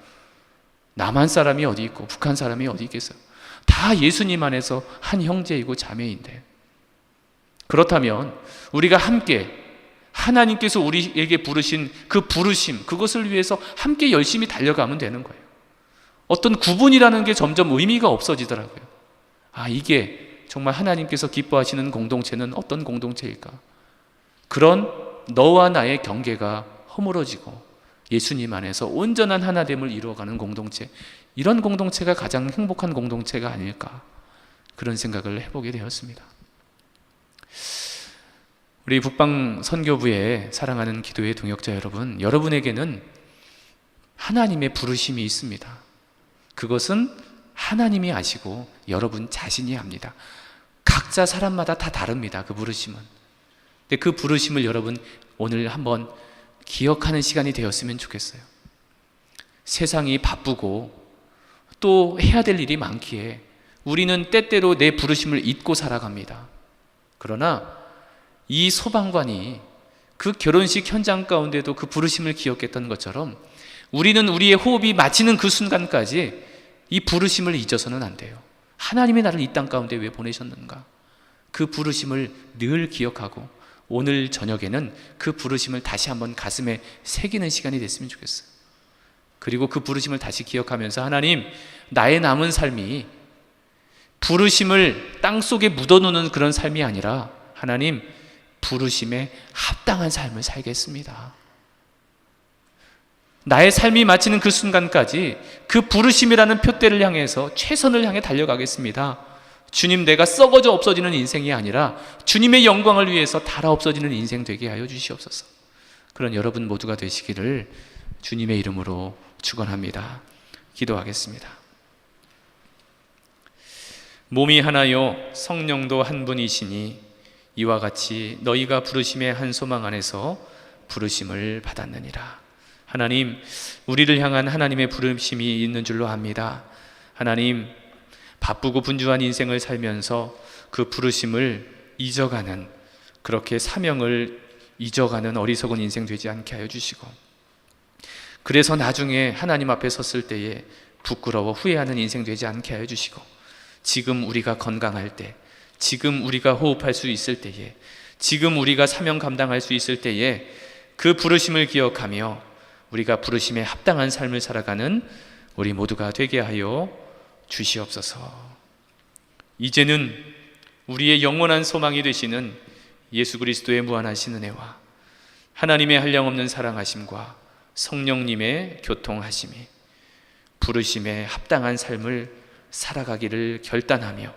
Speaker 4: 남한 사람이 어디 있고, 북한 사람이 어디 있겠어요? 다 예수님 안에서 한 형제이고 자매인데, 그렇다면 우리가 함께 하나님께서 우리에게 부르신 그 부르심, 그것을 위해서 함께 열심히 달려가면 되는 거예요. 어떤 구분이라는 게 점점 의미가 없어지더라고요. 이게 정말 하나님께서 기뻐하시는 공동체는 어떤 공동체일까? 그런 너와 나의 경계가 허물어지고 예수님 안에서 온전한 하나됨을 이루어가는 공동체, 이런 공동체가 가장 행복한 공동체가 아닐까, 그런 생각을 해보게 되었습니다. 우리 북방 선교부의 사랑하는 기도의 동역자 여러분, 여러분에게는 하나님의 부르심이 있습니다. 그것은 하나님이 아시고 여러분 자신이 압니다. 각자 사람마다 다 다릅니다. 그 부르심은. 근데 그 부르심을 여러분 오늘 한번 기억하는 시간이 되었으면 좋겠어요. 세상이 바쁘고 또 해야 될 일이 많기에 우리는 때때로 내 부르심을 잊고 살아갑니다. 그러나 이 소방관이 그 결혼식 현장 가운데도 그 부르심을 기억했던 것처럼 우리는 우리의 호흡이 마치는 그 순간까지 이 부르심을 잊어서는 안 돼요. 하나님이 나를 이 땅 가운데 왜 보내셨는가? 그 부르심을 늘 기억하고 오늘 저녁에는 그 부르심을 다시 한번 가슴에 새기는 시간이 됐으면 좋겠어요. 그리고 그 부르심을 다시 기억하면서, 하나님, 나의 남은 삶이 부르심을 땅속에 묻어놓는 그런 삶이 아니라 하나님, 부르심에 합당한 삶을 살겠습니다. 나의 삶이 마치는 그 순간까지 그 부르심이라는 표대를 향해서 최선을 향해 달려가겠습니다. 주님, 내가 썩어져 없어지는 인생이 아니라 주님의 영광을 위해서 닳아 없어지는 인생 되게 하여 주시옵소서. 그런 여러분 모두가 되시기를 주님의 이름으로 축원합니다. 기도하겠습니다. 몸이 하나요, 성령도 한 분이시니 이와 같이 너희가 부르심의 한 소망 안에서 부르심을 받았느니라. 하나님, 우리를 향한 하나님의 부르심이 있는 줄로 압니다. 하나님, 바쁘고 분주한 인생을 살면서 그 부르심을 잊어가는, 그렇게 사명을 잊어가는 어리석은 인생 되지 않게 하여 주시고, 그래서 나중에 하나님 앞에 섰을 때에 부끄러워 후회하는 인생 되지 않게 하여 주시고, 지금 우리가 건강할 때, 지금 우리가 호흡할 수 있을 때에, 지금 우리가 사명 감당할 수 있을 때에 그 부르심을 기억하며 우리가 부르심에 합당한 삶을 살아가는 우리 모두가 되게 하여 주시옵소서. 이제는 우리의 영원한 소망이 되시는 예수 그리스도의 무한하신 은혜와 하나님의 한량없는 사랑하심과 성령님의 교통하심이 부르심에 합당한 삶을 살아가기를 결단하며,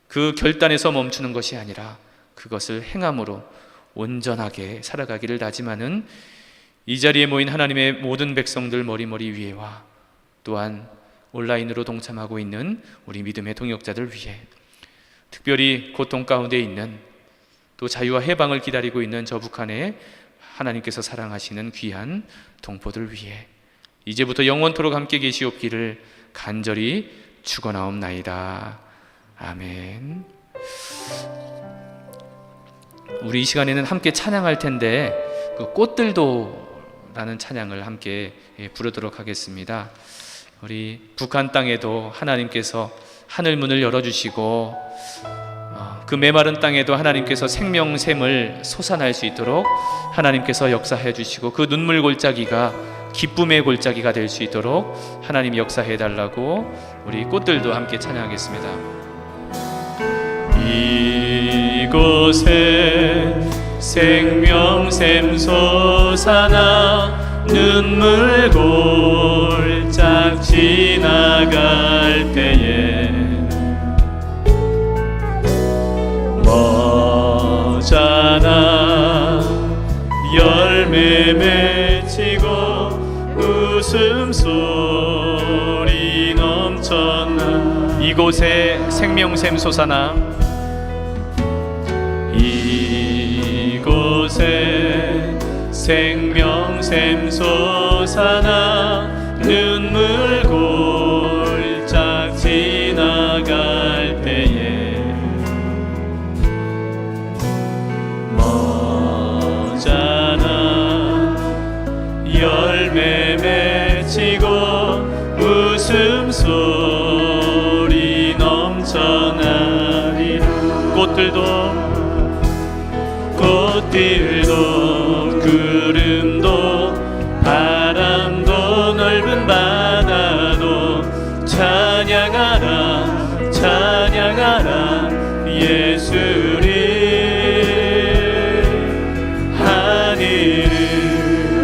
Speaker 4: 그 결단에서 멈추는 것이 아니라 그것을 행함으로 온전하게 살아가기를 다짐하는 이 자리에 모인 하나님의 모든 백성들 머리머리 위에와 또한 온라인으로 동참하고 있는 우리 믿음의 동역자들 위해, 특별히 고통 가운데 있는, 또 자유와 해방을 기다리고 있는 저 북한의 하나님께서 사랑하시는 귀한 동포들 위해 이제부터 영원토록 함께 계시옵기를 간절히 축원하옵나이다. 아멘. 우리 이 시간에는 함께 찬양할 텐데 그 꽃들도라는 찬양을 함께 부르도록 하겠습니다. 우리 북한 땅에도 하나님께서 하늘 문을 열어주시고 그 메마른 땅에도 하나님께서 생명샘을 솟아날 수 있도록 하나님께서 역사해 주시고 그 눈물 골짜기가 기쁨의 골짜기가 될 수 있도록 하나님 역사해 달라고 우리 꽃들도 함께 찬양하겠습니다. 이곳에 생명샘 솟아나 눈물 골짝 지나갈 때에 머잖아 열매 맺히고 웃음소리 넘쳐나 이곳에 생명샘 솟아나 이곳에 생명샘 솟아나 눈물 골짝 지나갈 때에 머잖아 열매 맺히고 웃음소리 넘쳐나리라. 꽃들도 구름도 바람도 넓은 바다도 찬양하라 찬양하라 예수를. 하늘을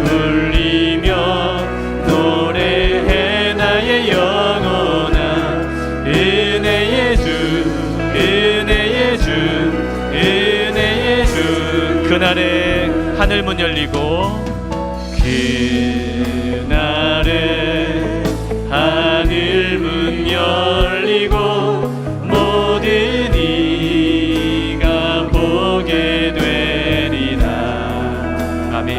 Speaker 4: 울리며 노래해 나의 영혼아 은혜의 주 은혜의 주 은혜의 주. 그날에 하늘문 열리고 그날에 하늘문 열리고 모든 이가 보게 되리라. 아멘.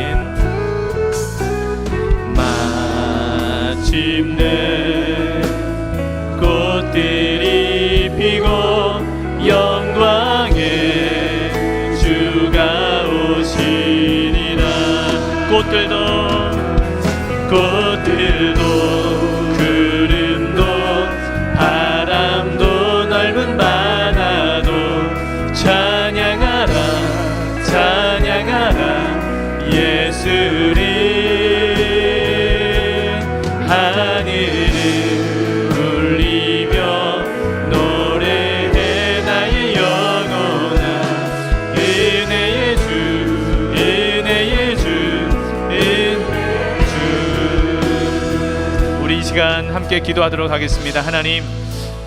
Speaker 4: 마침내 꽃들이 피고 영광의 주가 오시리라. 꽃들도 구름도 바람도 넓은 바다도 찬양하라 찬양하라 예수를. 하늘을 울리며 노래해 나의 영혼아 은혜의 주 은혜의 주 은혜의 주. 우리 이 시간 함께 기도하도록 하겠습니다. 하나님,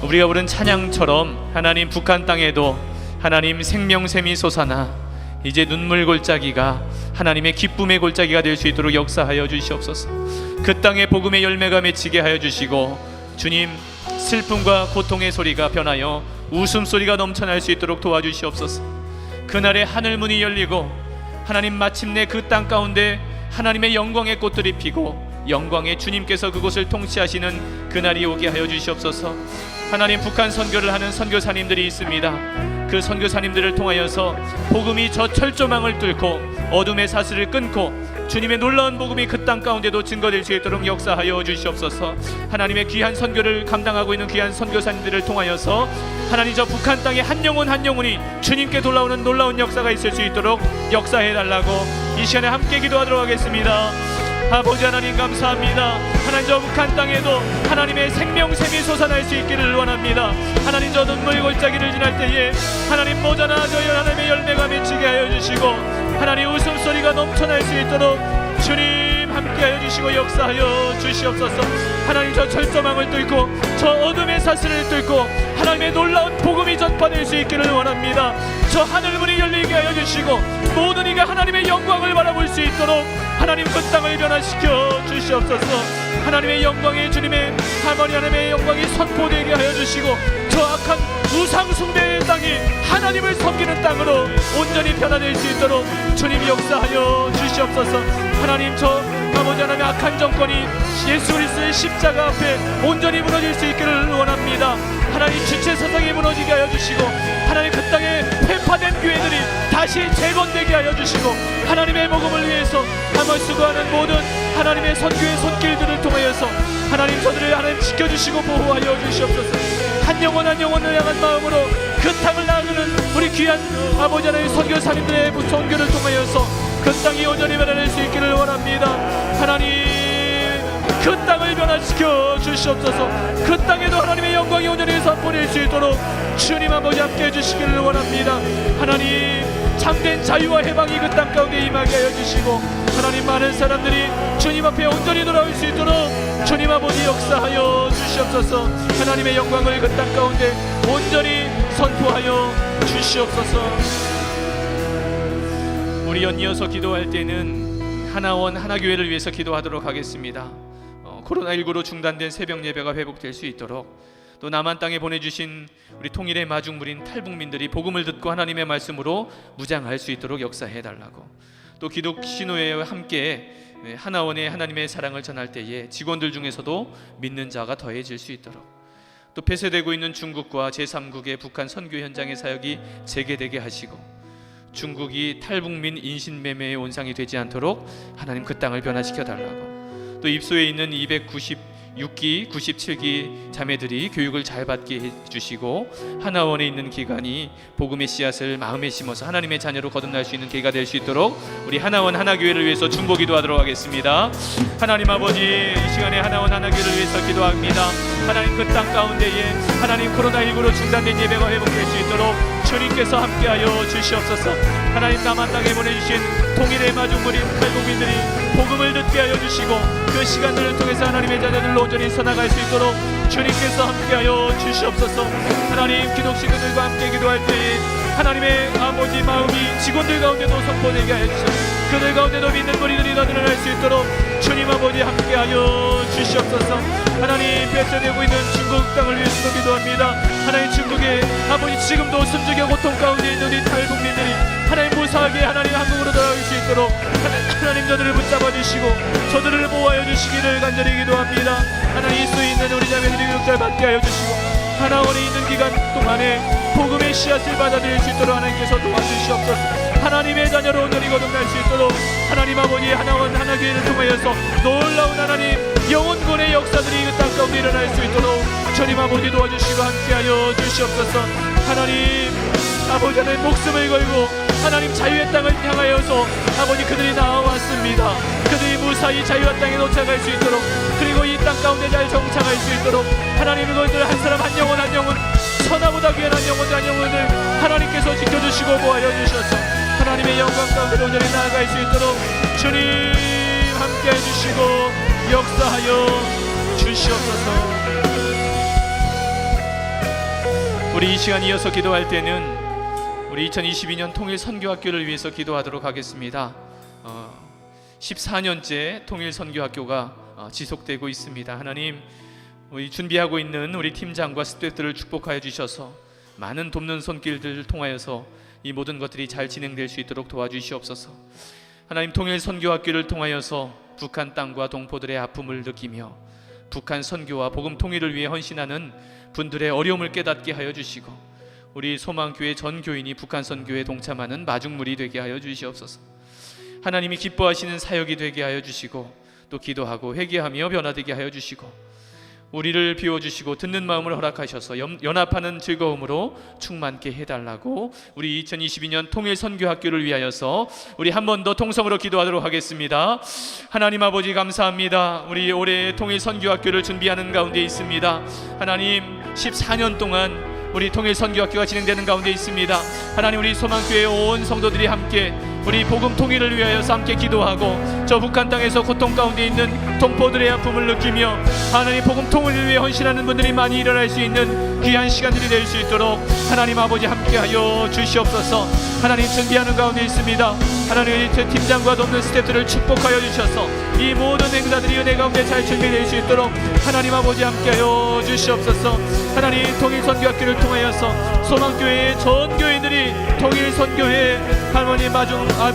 Speaker 4: 우리가 부른 찬양처럼 하나님 북한 땅에도 하나님 생명샘이 솟아나 이제 눈물 골짜기가 하나님의 기쁨의 골짜기가 될 수 있도록 역사하여 주시옵소서. 그 땅에 복음의 열매가 맺히게 하여 주시고 주님, 슬픔과 고통의 소리가 변하여 웃음소리가 넘쳐날 수 있도록 도와주시옵소서. 그날에 하늘문이 열리고 하나님 마침내 그 땅 가운데 하나님의 영광의 꽃들이 피고 영광의 주님께서 그곳을 통치하시는 그날이 오게 하여 주시옵소서. 하나님, 북한 선교를 하는 선교사님들이 있습니다. 그 선교사님들을 통하여서 복음이 저 철조망을 뚫고 어둠의 사슬을 끊고 주님의 놀라운 복음이 그 땅 가운데도 증거될 수 있도록 역사하여 주시옵소서. 하나님의 귀한 선교를 감당하고 있는 귀한 선교사님들을 통하여서 하나님 저 북한 땅의 한 영혼 한 영혼이 주님께 돌아오는 놀라운 역사가 있을 수 있도록 역사해달라고 이 시간에 함께 기도하도록 하겠습니다. 아버지 하나님, 감사합니다. 하나님, 저 북한 땅에도 하나님의 생명샘이 솟아날 수 있기를 원합니다. 하나님, 저 눈물 골짜기를 지날 때에 하나님 모자나 저 하나님의 열매가 맺히게 하여 주시고 하나님 웃음소리가 넘쳐날 수 있도록 주님 함께하여 주시고 역사하여 주시옵소서. 하나님, 저 철조망을 뚫고 저 어둠의 사슬을 뚫고
Speaker 5: 하나님의 놀라운 복음이 전파될 수 있기를 원합니다. 저 하늘문이 열리게 하여 주시고 모든 이가 하나님의 영광을 바라볼 수 있도록 하나님 그 땅을 변화시켜 주시옵소서. 하나님의 영광이 주님의 하나님의 영광이 선포되게 하여 주시고 저 악한 우상 숭배의 땅이 하나님을 섬기는 땅으로 온전히 변화될 수 있도록 주님 역사하여 주시옵소서. 하나님 저 아버지 하나님의 악한 정권이 예수 그리스도의 십자가 앞에 온전히 무너질 수 있기를 원합니다. 하나님 지체 사상이 무너지게 하여 주시고 하나님 그 땅에 회파된 교회들이 다시 재건되게 하여 주시고 하나님의 복음을 위해서 함을 수고하는 모든 하나님의 선교의 손길들을 통하여서 하나님 저들을 하나님 지켜주시고 보호하여 주시옵소서. 한 영혼 한 영혼을 향한 마음으로 그 땅을 나누는 우리 귀한 아버지 하나님 선교사님들의 선교를 통하여서 그 땅이 온전히 변화될 수 있기를 원합니다. 하나님 그 땅을 변화시켜 주시옵소서. 그 땅에도 하나님의 영광이 온전히 선포될 수 있도록 주님 아버지 함께 해주시기를 원합니다. 하나님 참된 자유와 해방이 그 땅 가운데 임하게 하여 주시고 하나님 많은 사람들이 주님 앞에 온전히 돌아올 수 있도록 주님 아버지 역사하여 주시옵소서. 하나님의 영광을 그 땅 가운데 온전히 선포하여 주시옵소서. 우리 연이어서 기도할 때는 하나원 하나교회를 위해서 기도하도록 하겠습니다. 코로나19로 중단된 새벽 예배가 회복될 수 있도록 또 남한 땅에 보내주신 우리 통일의 마중물인 탈북민들이 복음을 듣고 하나님의 말씀으로 무장할 수 있도록 역사해달라고, 또 기독 신호회와 함께 하나원의 하나님의 사랑을 전할 때에 직원들 중에서도 믿는 자가 더해질 수 있도록, 또 폐쇄되고 있는 중국과 제3국의 북한 선교 현장의 사역이 재개되게 하시고 중국이 탈북민 인신매매의 온상이 되지 않도록 하나님 그 땅을 변화시켜 달라고, 또 입소에 있는 296기, 97기 자매들이 교육을 잘 받게 해주시고 하나원에 있는 기간이 복음의 씨앗을 마음에 심어서 하나님의 자녀로 거듭날 수 있는 계기가 될 수 있도록 우리 하나원 하나교회를 위해서 중보 기도하도록 하겠습니다. 하나님 아버지, 이 시간에 하나원 하나교회를 위해서 기도합니다. 하나님 그 땅 가운데에 하나님 코로나19로 중단된 예배가 회복될 수 있도록 주님께서 함께하여 주시옵소서. 하나님 남한 땅에 보내주신 통일의 마중물인 탈북민들이 복음을 듣게 하여 주시고 그 시간들을 통해서 하나님의 자녀들로 온전히 서나갈 수 있도록 주님께서 함께하여 주시옵소서. 하나님 기독신들과 함께 기도할 때에 하나님의 아버지 마음이 직원들 가운데도 선포되게 하여 주시옵소서. 그들 가운데도 믿는 무리들이 더 늘어날 수 있도록 주님 아버지 함께하여 주시옵소서. 하나님 폐쇄되고 있는 중국 땅을 위해서도 기도합니다. 하나님 중국의 아버지 지금도 숨죽여 고통 가운데 있는 우리 탈북민들이 하나님 무사하게 하나님 한국으로 돌아올 수 있도록 하나님 저들을 붙잡아 주시고 저들을 보호하여 주시기를 간절히 기도합니다. 하나님 있수 있는 우리 자매들이 교육잘 받게 하여 주시고 하나원에 있는 기간 동안에 복음의 씨앗을 받아들일 수 있도록 하나님께서 도와주시옵소서. 하나님의 자녀로 온전히 거듭날 수 있도록 하나님 아버지 하나원 하나교회를 통하여서 놀라운 하나님 영혼권의 역사들이 그 땅 가운데 일어날 수 있도록 주님 아버지 도와주시고 함께하여 주시옵소서. 하나님 아버지 하나님 목숨을 걸고 하나님 자유의 땅을 향하여서 아버지 그들이 나와왔습니다. 그들이 무사히 자유의 땅에 도착할 수 있도록 그리고 이 땅 가운데 잘 정착할 수 있도록 하나님 그것들 한 사람 한 영혼 한 영혼 천하보다 귀한 한 영혼 한 영혼을 하나님께서 지켜주시고 보호하여 주셔서 하나님의 영광 가운데 온전히 나아갈 수 있도록 주님 함께해 주시고 역사하여 주시옵소서. 우리 이 시간 이어서 기도할 때는 우리 2022년 통일 선교학교를 위해서 기도하도록 하겠습니다. 14년째 통일 선교학교가 지속되고 있습니다. 하나님 우리 준비하고 있는 우리 팀장과 스태프들을 축복하여 주셔서 많은 돕는 손길들을 통하여서 이 모든 것들이 잘 진행될 수 있도록 도와주시옵소서. 하나님 통일 선교학교를 통하여서 북한 땅과 동포들의 아픔을 느끼며 북한 선교와 복음 통일을 위해 헌신하는 분들의 어려움을 깨닫게 하여 주시고 우리 소망교회 전 교인이 북한 선교에 동참하는 마중물이 되게 하여 주시옵소서. 하나님이 기뻐하시는 사역이 되게 하여 주시고 또 기도하고 회개하며 변화되게 하여 주시고 우리를 비워주시고 듣는 마음을 허락하셔서 연합하는 즐거움으로 충만케 해달라고 우리 2022년 통일 선교학교를 위하여서 우리 한 번 더 통성으로 기도하도록 하겠습니다. 하나님 아버지 감사합니다. 우리 올해 통일 선교학교를 준비하는 가운데 있습니다. 하나님 14년 동안 우리 통일 선교학교가 진행되는 가운데 있습니다. 하나님 우리 소망교회 온 성도들이 함께 우리 복음 통일을 위하여서 함께 기도하고 저 북한 땅에서 고통 가운데 있는 동포들의 아픔을 느끼며 하나님 복음 통일을 위해 헌신하는 분들이 많이 일어날 수 있는 귀한 시간들이 될 수 있도록 하나님 아버지 함께하여 주시옵소서. 하나님 준비하는 가운데 있습니다. 하나님 팀장과 돕는 스태프들을 축복하여 주셔서 이 모든 행사들이 은혜 가운데 잘 준비될 수 있도록 하나님 아버지 함께하여 주시옵소서. 하나님 통일선교학교를 통하여서 소망교회의 전 교인들이 통일선교회 하나님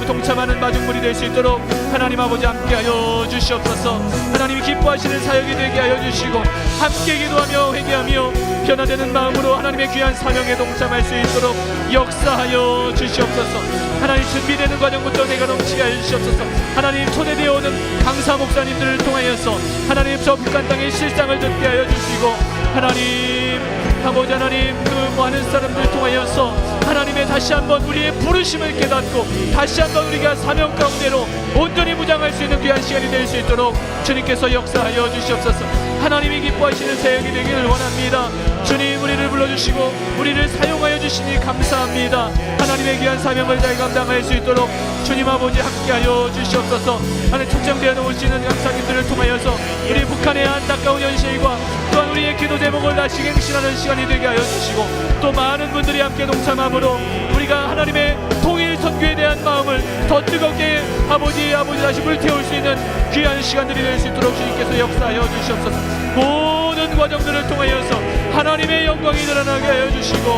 Speaker 5: 동참하는 마중물이 될 수 있도록 하나님 아버지 함께하여 주시옵소서. 하나님이 기뻐하시는 사역이 되게 하여 주시고 함께 기도하며 회개하며 변화되는 마음으로 하나님의 귀한 사명에 동참할 수 있도록 역사하여 주시옵소서. 하나님 준비되는 과정부터 내가 넘치게 하여 주시옵소서. 하나님 초대되어 오는 강사 목사님들을 통하여서 하나님 저 북한 땅의 실상을 듣게 하여 주시고 하나님 아버지 하나님 그 많은 사람들을 통하여서 하나님의 다시 한번 우리의 부르심을 깨닫고 다시 한번 우리가 사명 가운데로 온전히 무장할 수 있는 귀한 시간이 될 수 있도록 주님께서 역사하여 주시옵소서. 하나님이 기뻐하시는 사역이 되기를 원합니다. 주님 우리를 불러주시고 우리를 사용하여 주시니 감사합니다. 하나님의 귀한 사명을 잘 감당할 수 있도록 주님 아버지 함께하여 주시옵소서. 하나님 특정되어 오시는 강사님들을 통하여서 우리 북한의 안타까운 현실과 또한 우리의 기도 제목을 다시 갱신하는 시간이 되게 하여 주시고 또 많은 분들이 함께 동참함으로 우리가 하나님의 통일 선교에 대한 마음을 더 뜨겁게 아버지 다시 불태울 수 있는 귀한 시간들이 될 수 있도록 주님께서 역사하여 주시옵소서. 모든 과정들을 통하여서 하나님의 영광이 드러나게 하여 주시고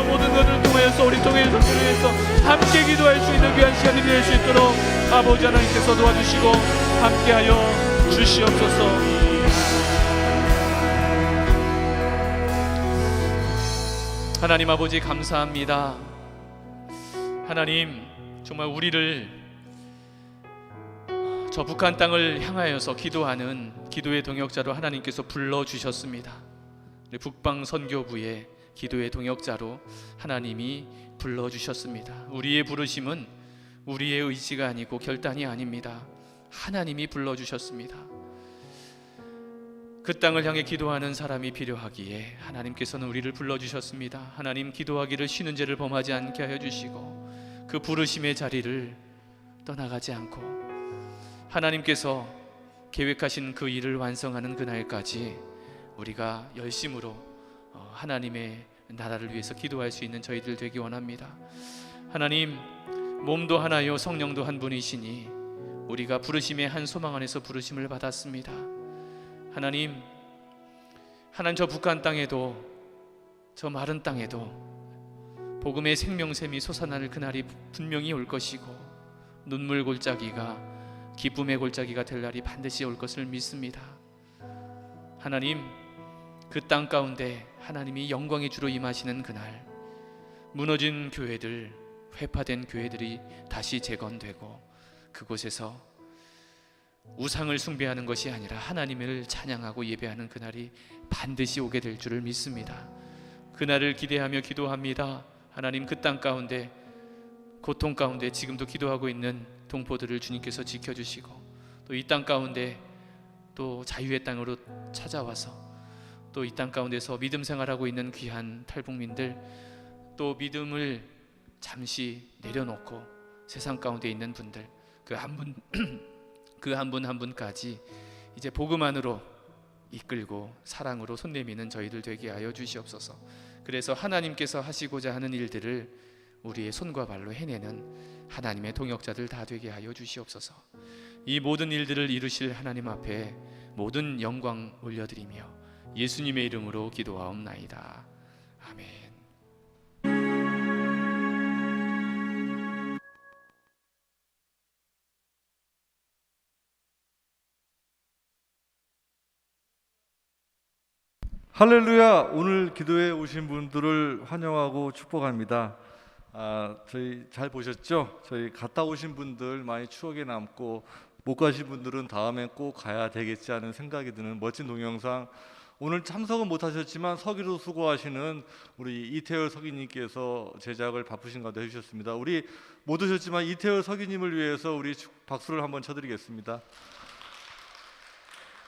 Speaker 5: 모든 것을 통하여서 우리 통일 선교를 위해서 함께 기도할 수 있는 귀한 시간이 될 수 있도록 아버지 하나님께서 도와주시고 함께하여 주시옵소서. 하나님 아버지 감사합니다. 하나님 정말 우리를 저 북한 땅을 향하여서 기도하는 기도의 동역자로 하나님께서 불러주셨습니다. 북방 선교부의 기도의 동역자로 하나님이 불러주셨습니다. 우리의 부르심은 우리의 의지가 아니고 결단이 아닙니다. 하나님이 불러주셨습니다. 그 땅을 향해 기도하는 사람이 필요하기에 하나님께서는 우리를 불러주셨습니다. 하나님 기도하기를 쉬는 죄를 범하지 않게 하여 주시고 그 부르심의 자리를 떠나가지 않고 하나님께서 계획하신 그 일을 완성하는 그날까지 우리가 열심으로 하나님의 나라를 위해서 기도할 수 있는 저희들 되기 원합니다. 하나님 몸도 하나요 성령도 한 분이시니 우리가 부르심의 한 소망 안에서 부르심을 받았습니다. 하나님 저 북한 땅에도 저 마른 땅에도 복음의 생명샘이 솟아날 그날이 분명히 올 것이고 눈물 골짜기가 기쁨의 골짜기가 될 날이 반드시 올 것을 믿습니다. 하나님 그 땅 가운데 하나님이 영광의 주로 임하시는 그날 무너진 교회들 회파된 교회들이 다시 재건되고 그곳에서 우상을 숭배하는 것이 아니라 하나님을 찬양하고 예배하는 그날이 반드시 오게 될 줄을 믿습니다. 그날을 기대하며 기도합니다. 하나님 그 땅 가운데 고통 가운데 지금도 기도하고 있는 동포들을 주님께서 지켜주시고 또 이 땅 가운데 또 자유의 땅으로 찾아와서 또 이 땅 가운데서 믿음 생활하고 있는 귀한 탈북민들 또 믿음을 잠시 내려놓고 세상 가운데 있는 분들 그 한 분 한 분까지 이제 복음 안으로 이끌고 사랑으로 손 내미는 저희들 되게 하여 주시옵소서. 그래서 하나님께서 하시고자 하는 일들을 우리의 손과 발로 해내는 하나님의 동역자들 다 되게 하여 주시옵소서. 이 모든 일들을 이루실 하나님 앞에 모든 영광 올려드리며 예수님의 이름으로 기도하옵나이다. 아멘.
Speaker 6: 할렐루야. 오늘 기도에 오신 분들을 환영하고 축복합니다. 저희 잘 보셨죠? 저희 갔다 오신 분들 많이 추억에 남고 못 가신 분들은 다음에 꼭 가야 되겠지 하는 생각이 드는 멋진 동영상. 오늘 참석은 못하셨지만 서기로 수고하시는 우리 이태열 서기님께서 제작을 바쁘신 가운데 해주셨습니다. 우리 못 오셨지만 이태열 서기님을 위해서 우리 박수를 한번 쳐드리겠습니다.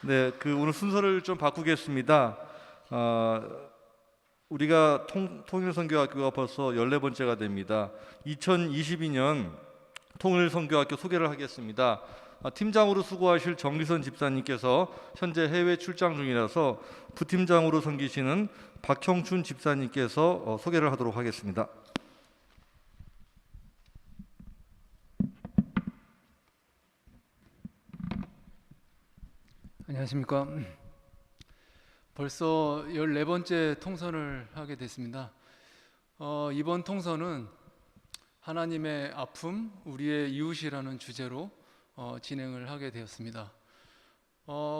Speaker 6: 네, 오늘 순서를 좀 바꾸겠습니다. 우리가 통일선교학교가 벌써 14번째가 됩니다. 2022년 통일선교학교 소개를 하겠습니다. 팀장으로 수고하실 정기선 집사님께서 현재 해외 출장 중이라서 부팀장으로 섬기시는 박형춘 집사님께서 소개를 하도록 하겠습니다.
Speaker 7: 안녕하십니까. 벌써 14번째 통선을 하게 됐습니다. 이번 통선은 하나님의 아픔, 우리의 이웃이라는 주제로 진행을 하게 되었습니다.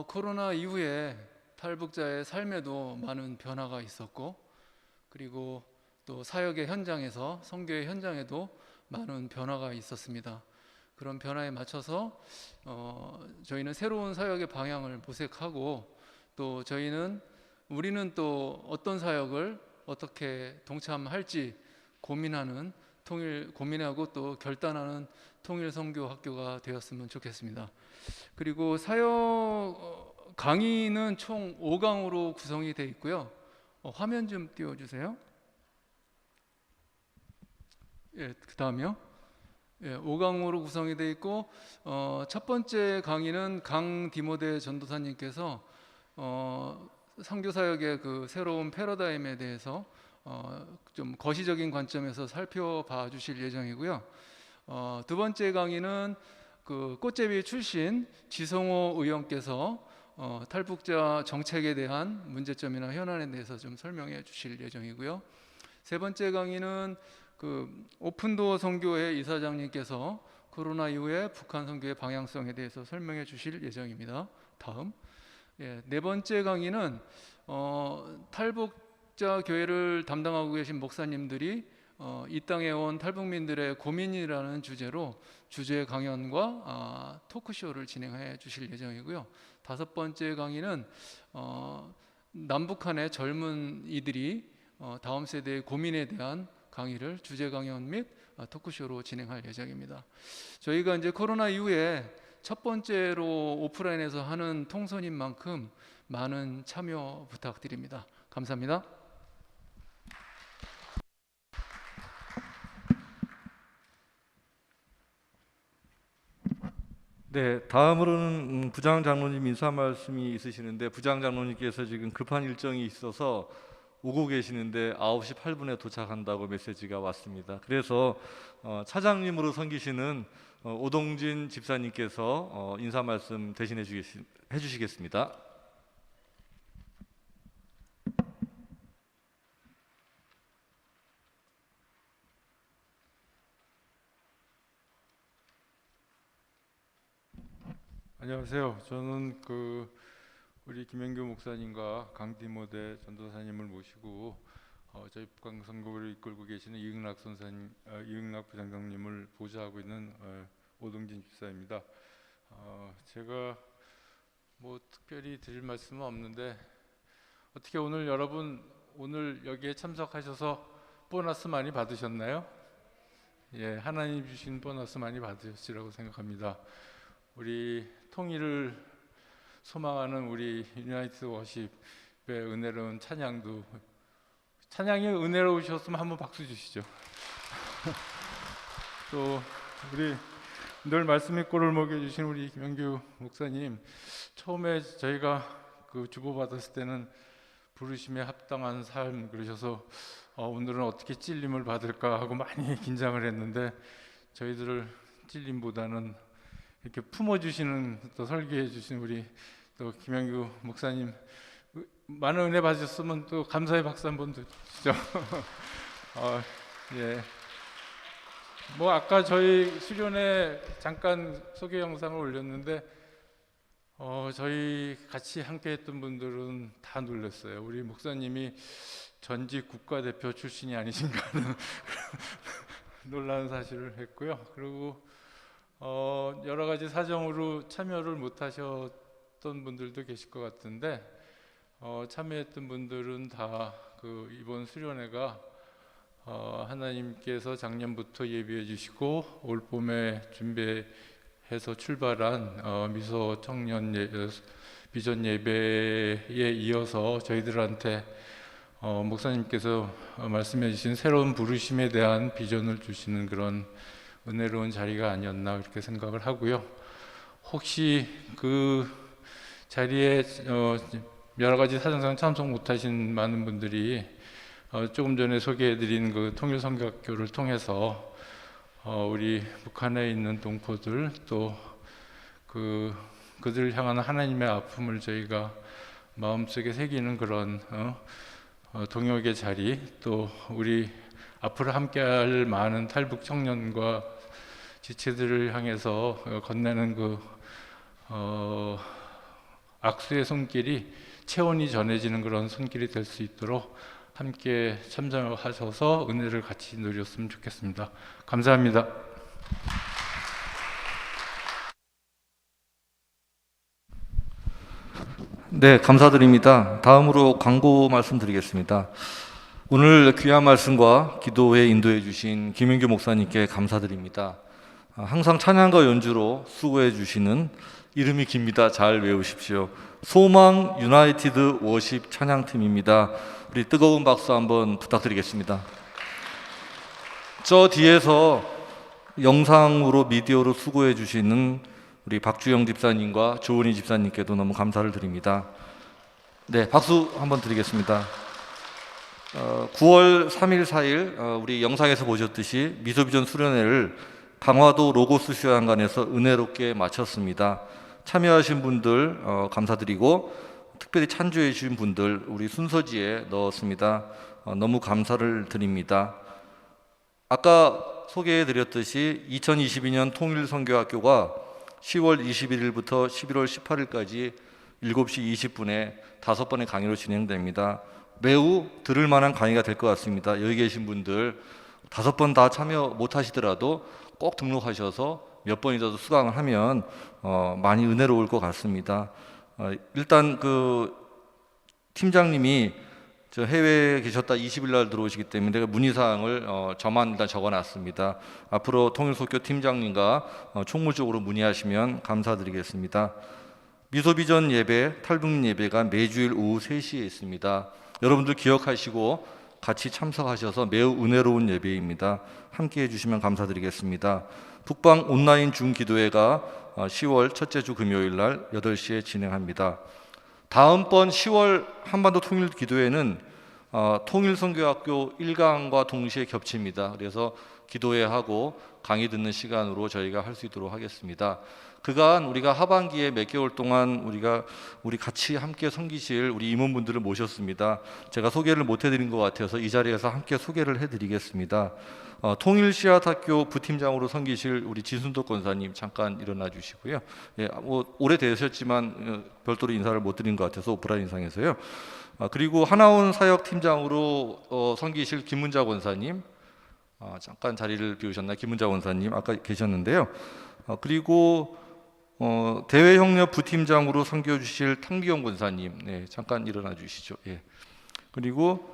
Speaker 7: 코로나 이후에 탈북자의 삶에도 많은 변화가 있었고, 그리고 또 사역의 현장에서, 선교의 현장에도 많은 변화가 있었습니다. 그런 변화에 맞춰서 저희는 새로운 사역의 방향을 모색하고, 또 우리는 또 어떤 사역을 어떻게 동참할지 고민하고 또 결단하는 통일선교학교가 되었으면 좋겠습니다. 그리고 사역 강의는 총 5강으로 구성이 되어 있고요. 화면 좀 띄워주세요. 예, 그 다음이요. 예, 5강으로 구성이 되어 있고, 첫 번째 강의는 강디모데 전도사님께서 선교사역의 그 새로운 패러다임에 대해서 좀 거시적인 관점에서 살펴봐 주실 예정이고요. 두 번째 강의는 그 꽃제비 출신 지성호 의원께서 탈북자 정책에 대한 문제점이나 현안에 대해서 좀 설명해 주실 예정이고요. 세 번째 강의는 그 오픈도어 선교회 이사장님께서 코로나 이후에 북한 선교의 방향성에 대해서 설명해 주실 예정입니다. 다음. 예, 네 번째 강의는 탈북자 교회를 담당하고 계신 목사님들이 이 땅에 온 탈북민들의 고민이라는 주제로 주제 강연과 토크쇼를 진행해 주실 예정이고요. 다섯 번째 강의는 남북한의 젊은 이들이 다음 세대의 고민에 대한 강의를 주제 강연 및 토크쇼로 진행할 예정입니다. 저희가 이제 코로나 이후에 첫 번째로 오프라인에서 하는 통선인 만큼 많은 참여 부탁드립니다. 감사합니다.
Speaker 6: 네, 다음으로는 부장 장로님 인사 말씀이 있으시는데, 부장 장로님께서 지금 급한 일정이 있어서 오고 계시는데 9시 8분에 도착한다고 메시지가 왔습니다. 그래서 차장님으로 섬기시는 오동진 집사님께서 인사 말씀 대신해 주시겠습니다.
Speaker 8: 안녕하세요. 저는 우리 김영규 목사님과 강디모데 전도사님을 모시고 저희 북한 선교를 이끌고 계시는 이응락 부장장님을 보좌하고 있는 오동진 집사입니다. 제가 뭐 특별히 드릴 말씀은 없는데, 어떻게 여러분 여기에 참석하셔서 보너스 많이 받으셨나요? 예, 하나님 주신 보너스 많이 받으시라고 생각합니다. 우리 통일을 소망하는 우리 유나이티드 워십의 은혜로운 찬양이 은혜로우셨으면 한번 박수 주시죠. 또 우리 늘 말씀의 꼴을 먹여주신 우리 김영규 목사님, 처음에 저희가 주보받았을 때는 부르심에 합당한 삶 그러셔서 오늘은 어떻게 찔림을 받을까 하고 많이 긴장을 했는데, 저희들을 찔림보다는 이렇게 품어주시는, 또 설교해주신 우리 또 김영규 목사님, 많은 은혜 받으셨으면 또 감사의 박수 한번 주시죠. 예. 뭐 아까 저희 수련회 잠깐 소개 영상을 올렸는데, 저희 같이 함께했던 분들은 다 놀랐어요. 우리 목사님이 전직 국가대표 출신이 아니신가 하는 놀라운 사실을 했고요. 그리고 여러 가지 사정으로 참여를 못하셨던 분들도 계실 것 같은데, 참여했던 분들은 다 이번 수련회가 하나님께서 작년부터 예비해 주시고 올 봄에 준비해서 출발한 미소 청년 비전 예배에 이어서 저희들한테 목사님께서 말씀해 주신 새로운 부르심에 대한 비전을 주시는 그런 은혜로운 자리가 아니었나 이렇게 생각을 하고요. 혹시 그 자리에 여러 가지 사정상 참석 못하신 많은 분들이 조금 전에 소개해드린 그 통일선교학교를 통해서 우리 북한에 있는 동포들 또 그들을 향한 하나님의 아픔을 저희가 마음속에 새기는 그런 동역의 자리, 또 우리 앞으로 함께할 많은 탈북 청년과 지체들을 향해서 건네는 그 악수의 손길이 체온이 전해지는 그런 손길이 될 수 있도록 함께 참여하셔서 은혜를 같이 누렸으면 좋겠습니다. 감사합니다.
Speaker 6: 네, 감사드립니다. 다음으로 광고 말씀드리겠습니다. 오늘 귀한 말씀과 기도에 인도해 주신 김윤규 목사님께 감사드립니다. 항상 찬양과 연주로 수고해 주시는, 이름이 깁니다. 잘 외우십시오. 소망 유나이티드 워십 찬양팀입니다. 우리 뜨거운 박수 한번 부탁드리겠습니다. 저 뒤에서 영상으로 미디어로 수고해 주시는 우리 박주영 집사님과 조은희 집사님께도 너무 감사를 드립니다. 네, 박수 한번 드리겠습니다. 9월 3일, 4일 우리 영상에서 보셨듯이 미소비전 수련회를 강화도 로고스 수양관에서 은혜롭게 마쳤습니다. 참여하신 분들 감사드리고, 특별히 찬조해 주신 분들 우리 순서지에 넣었습니다. 너무 감사를 드립니다. 아까 소개해 드렸듯이 2022년 통일선교학교가 10월 21일부터 11월 18일까지 7시 20분에 5번의 강의로 진행됩니다. 매우 들을 만한 강의가 될 것 같습니다. 여기 계신 분들 5번 다 참여 못 하시더라도 꼭 등록하셔서 몇 번이라도 수강을 하면 많이 은혜로울 것 같습니다. 일단 그 팀장님이 저 해외에 계셨다 20일 날 들어오시기 때문에 문의사항을 저만 일단 적어놨습니다. 앞으로 통일선교 팀장님과 총무적으로 문의하시면 감사드리겠습니다. 미소비전 예배, 탈북민 예배가 매주일 오후 3시에 있습니다. 여러분들 기억하시고 같이 참석하셔서 매우 은혜로운 예배입니다. 함께해 주시면 감사드리겠습니다. 북방 온라인 중기도회가 10월 첫째 주 금요일 날 8시에 진행합니다. 다음번 10월 한반도 통일기도회는 통일선교학교 1강과 동시에 겹칩니다. 그래서 기도회하고 강의 듣는 시간으로 저희가 할 수 있도록 하겠습니다. 그간 우리가 하반기에 몇 개월 동안 우리 같이 함께 섬기실 우리 임원분들을 모셨습니다. 제가 소개를 못 해드린 것 같아서 이 자리에서 함께 소개를 해드리겠습니다. 통일씨앗학교 부팀장으로 섬기실 우리 진순덕 권사님 잠깐 일어나 주시고요. 예, 오래되셨지만 별도로 인사를 못 드린 것 같아서 오프라인 인상에서요. 그리고 하나원 사역팀장으로 섬기실 김문자 권사님, 잠깐 자리를 비우셨나? 김문자 권사님 아까 계셨는데요. 그리고 대외협력 부팀장으로 섬겨주실 탕기영 권사님, 네, 잠깐 일어나 주시죠. 예. 그리고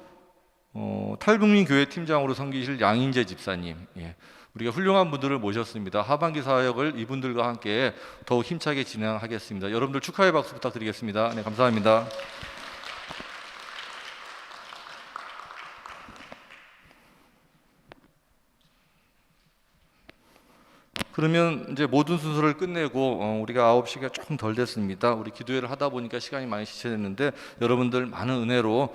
Speaker 6: 탈북민 교회 팀장으로 섬기실 양인재 집사님, 예. 우리가 훌륭한 분들을 모셨습니다. 하반기 사역을 이분들과 함께 더욱 힘차게 진행하겠습니다. 여러분들 축하의 박수 부탁드리겠습니다. 네, 감사합니다. 그러면 이제 모든 순서를 끝내고 우리가 9시가 조금 덜 됐습니다. 우리 기도회를 하다 보니까 시간이 많이 지체됐는데 여러분들 많은 은혜로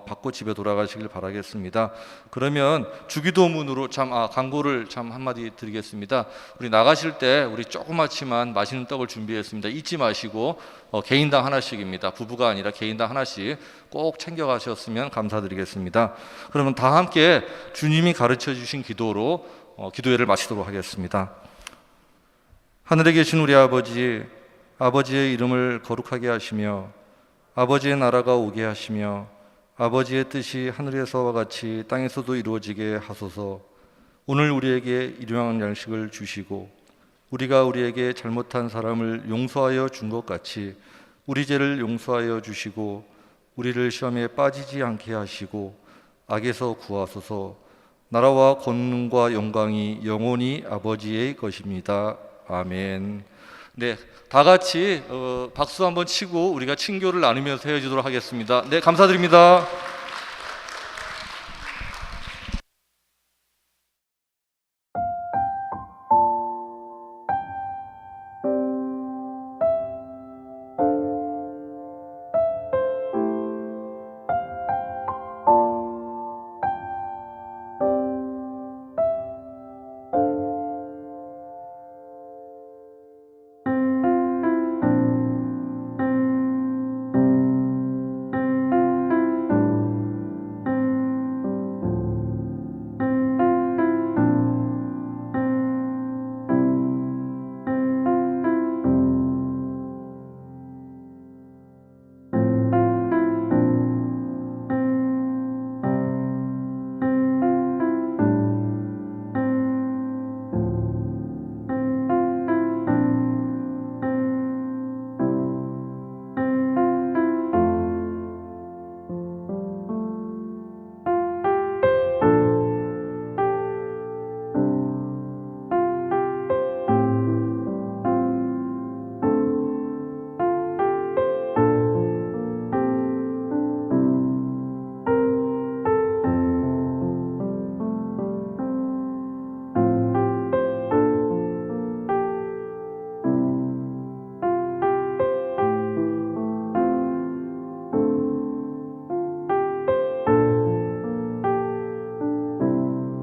Speaker 6: 받고 집에 돌아가시길 바라겠습니다. 그러면 주기도문으로 광고를 한마디 드리겠습니다. 우리 나가실 때 우리 조그맣지만 맛있는 떡을 준비했습니다. 잊지 마시고 개인당 하나씩입니다. 부부가 아니라 개인당 하나씩 꼭 챙겨가셨으면 감사드리겠습니다. 그러면 다 함께 주님이 가르쳐 주신 기도로 기도회를 마치도록 하겠습니다. 하늘에 계신 우리 아버지, 아버지의 이름을 거룩하게 하시며 아버지의 나라가 오게 하시며 아버지의 뜻이 하늘에서와 같이 땅에서도 이루어지게 하소서. 오늘 우리에게 일용할 양식을 주시고 우리가 우리에게 잘못한 사람을 용서하여 준 것 같이 우리 죄를 용서하여 주시고 우리를 시험에 빠지지 않게 하시고 악에서 구하소서. 나라와 권능과 영광이 영원히 아버지의 것입니다. 아멘. 네, 다 같이 박수 한번 치고 우리가 친교를 나누면서 헤어지도록 하겠습니다. 네, 감사드립니다.